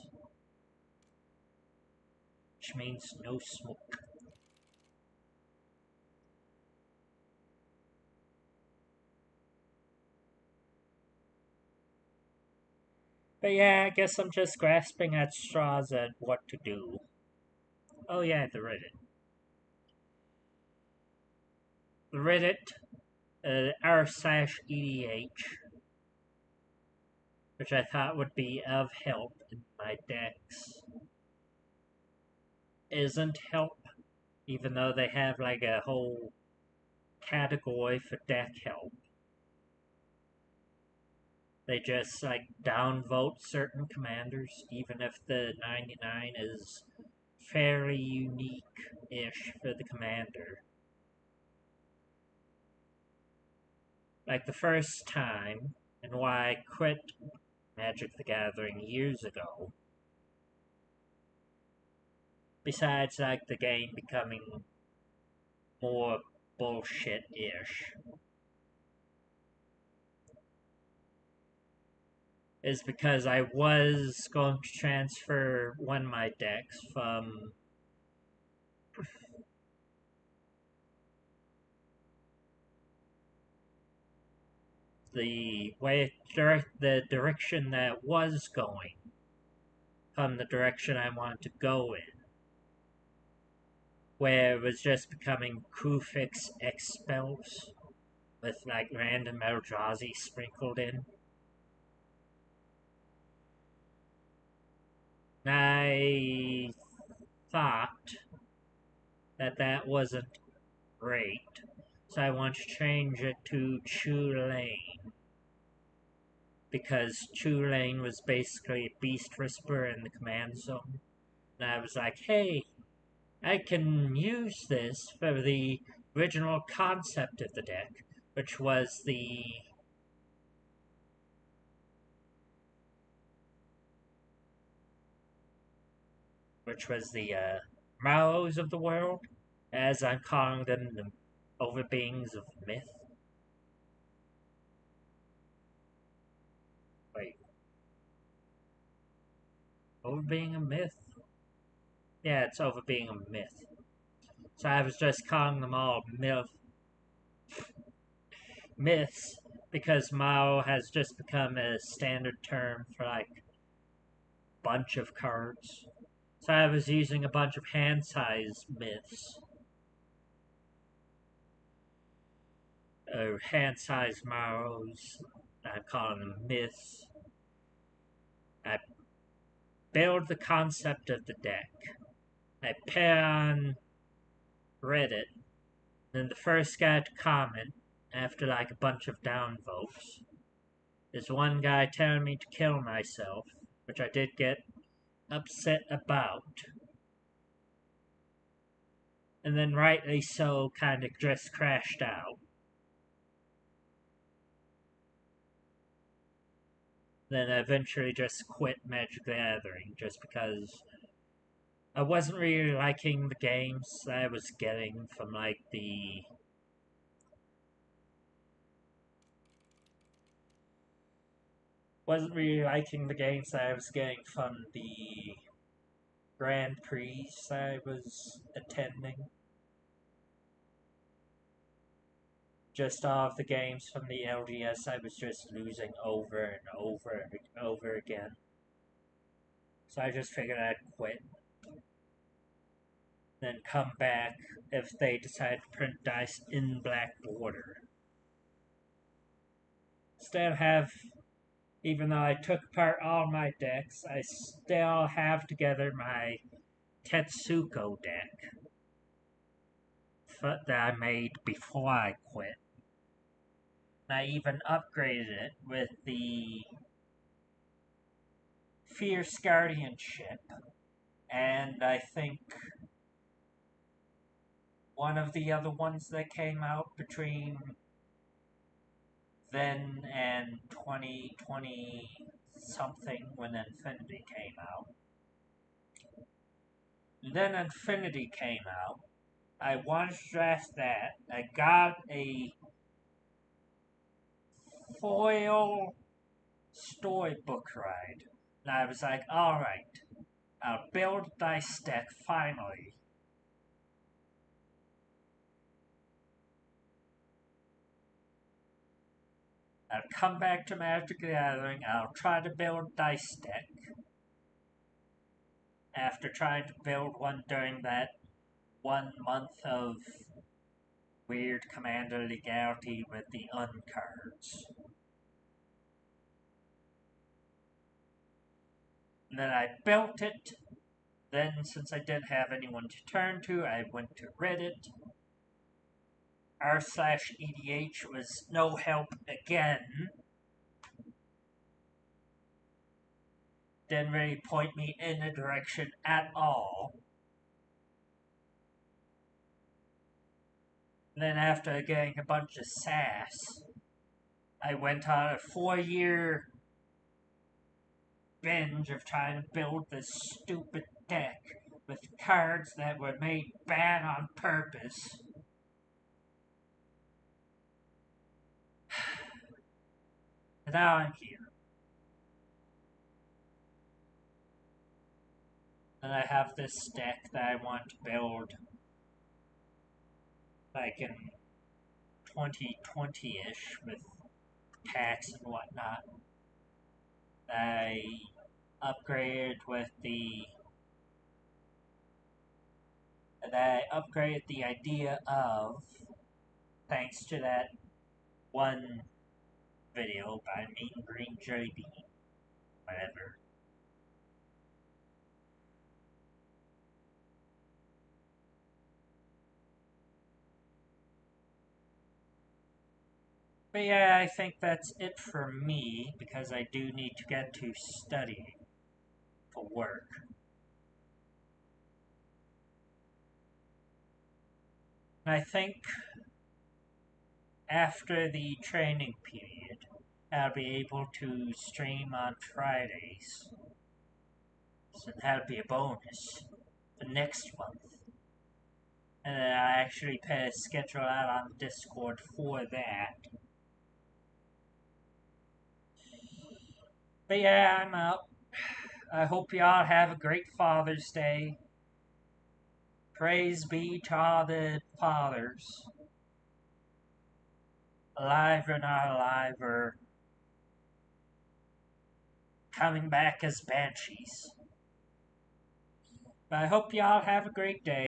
which means no smoke. But yeah, I guess I'm just grasping at straws at what to do. Oh yeah, the Reddit. The Reddit, r/EDH, which I thought would be of help in my decks, isn't help, even though they have like a whole category for deck help. They just like downvote certain commanders, even if the 99 is fairly unique-ish for the commander. Like the first time, and why I quit Magic the Gathering years ago, besides like the game becoming more bullshit-ish, is because I was going to transfer one of my decks from the direction that was going from the direction I wanted to go in, where it was just becoming Kufix X spells with like random Eldrazi sprinkled in. I thought that that wasn't great, so I want to change it to Tulane, because Tulane was basically a Beast Whisperer in the command zone. And I was like, hey, I can use this for the original concept of the deck, which was the Mallows of the world, as I'm calling them, the overbeings of myth. Wait, overbeing a myth? Yeah, it's overbeing a myth. So I was just calling them all myths because Mao has just become a standard term for like bunch of cards. So I was using a bunch of hand size myths. Or hand size Maos. I'm calling them myths. I build the concept of the deck. I put on Reddit. Then the first guy to comment, after like a bunch of downvotes, is one guy telling me to kill myself, which I did get upset about. And then rightly so, kind of just crashed out. Then I eventually just quit Magic the Gathering just because I wasn't really liking the games that I was getting from like the wasn't really liking the games that I was getting from the Grand Prix that I was attending. Just all of the games from the LGS I was just losing over and over and over again. So I just figured I'd quit. Then come back if they decide to print dice in black border. Still have, even though I took apart all my decks, I still have together my Tetsuko deck that I made before I quit. I even upgraded it with the Fierce Guardianship, and I think one of the other ones that came out between then and 2020 something when Infinity came out. And then Infinity came out. I wanted to draft that. I got a foil storybook ride. And I was like, alright, I'll build dice deck finally. I'll come back to Magic the Gathering, I'll try to build dice deck. After trying to build one during that 1 month of weird Commander legality with the uncards. And then I built it. Then, since I didn't have anyone to turn to, I went to Reddit. r/EDH was no help again. Didn't really point me in a direction at all. And then after getting a bunch of sass, I went on a 4-year binge of trying to build this stupid deck with cards that were made bad on purpose. And now I'm here. And I have this deck that I want to build like in 2020-ish with packs and whatnot. I upgraded with the idea of, thanks to that one video by Meat and Green JB, whatever. But yeah, I think that's it for me, because I do need to get to studying for work. And I think after the training period, I'll be able to stream on Fridays. So that'll be a bonus for next month. And then I actually put a schedule out on Discord for that. But yeah, I'm out. I hope y'all have a great Father's Day. Praise be to all the fathers, alive or not alive, or coming back as banshees. I hope y'all have a great day.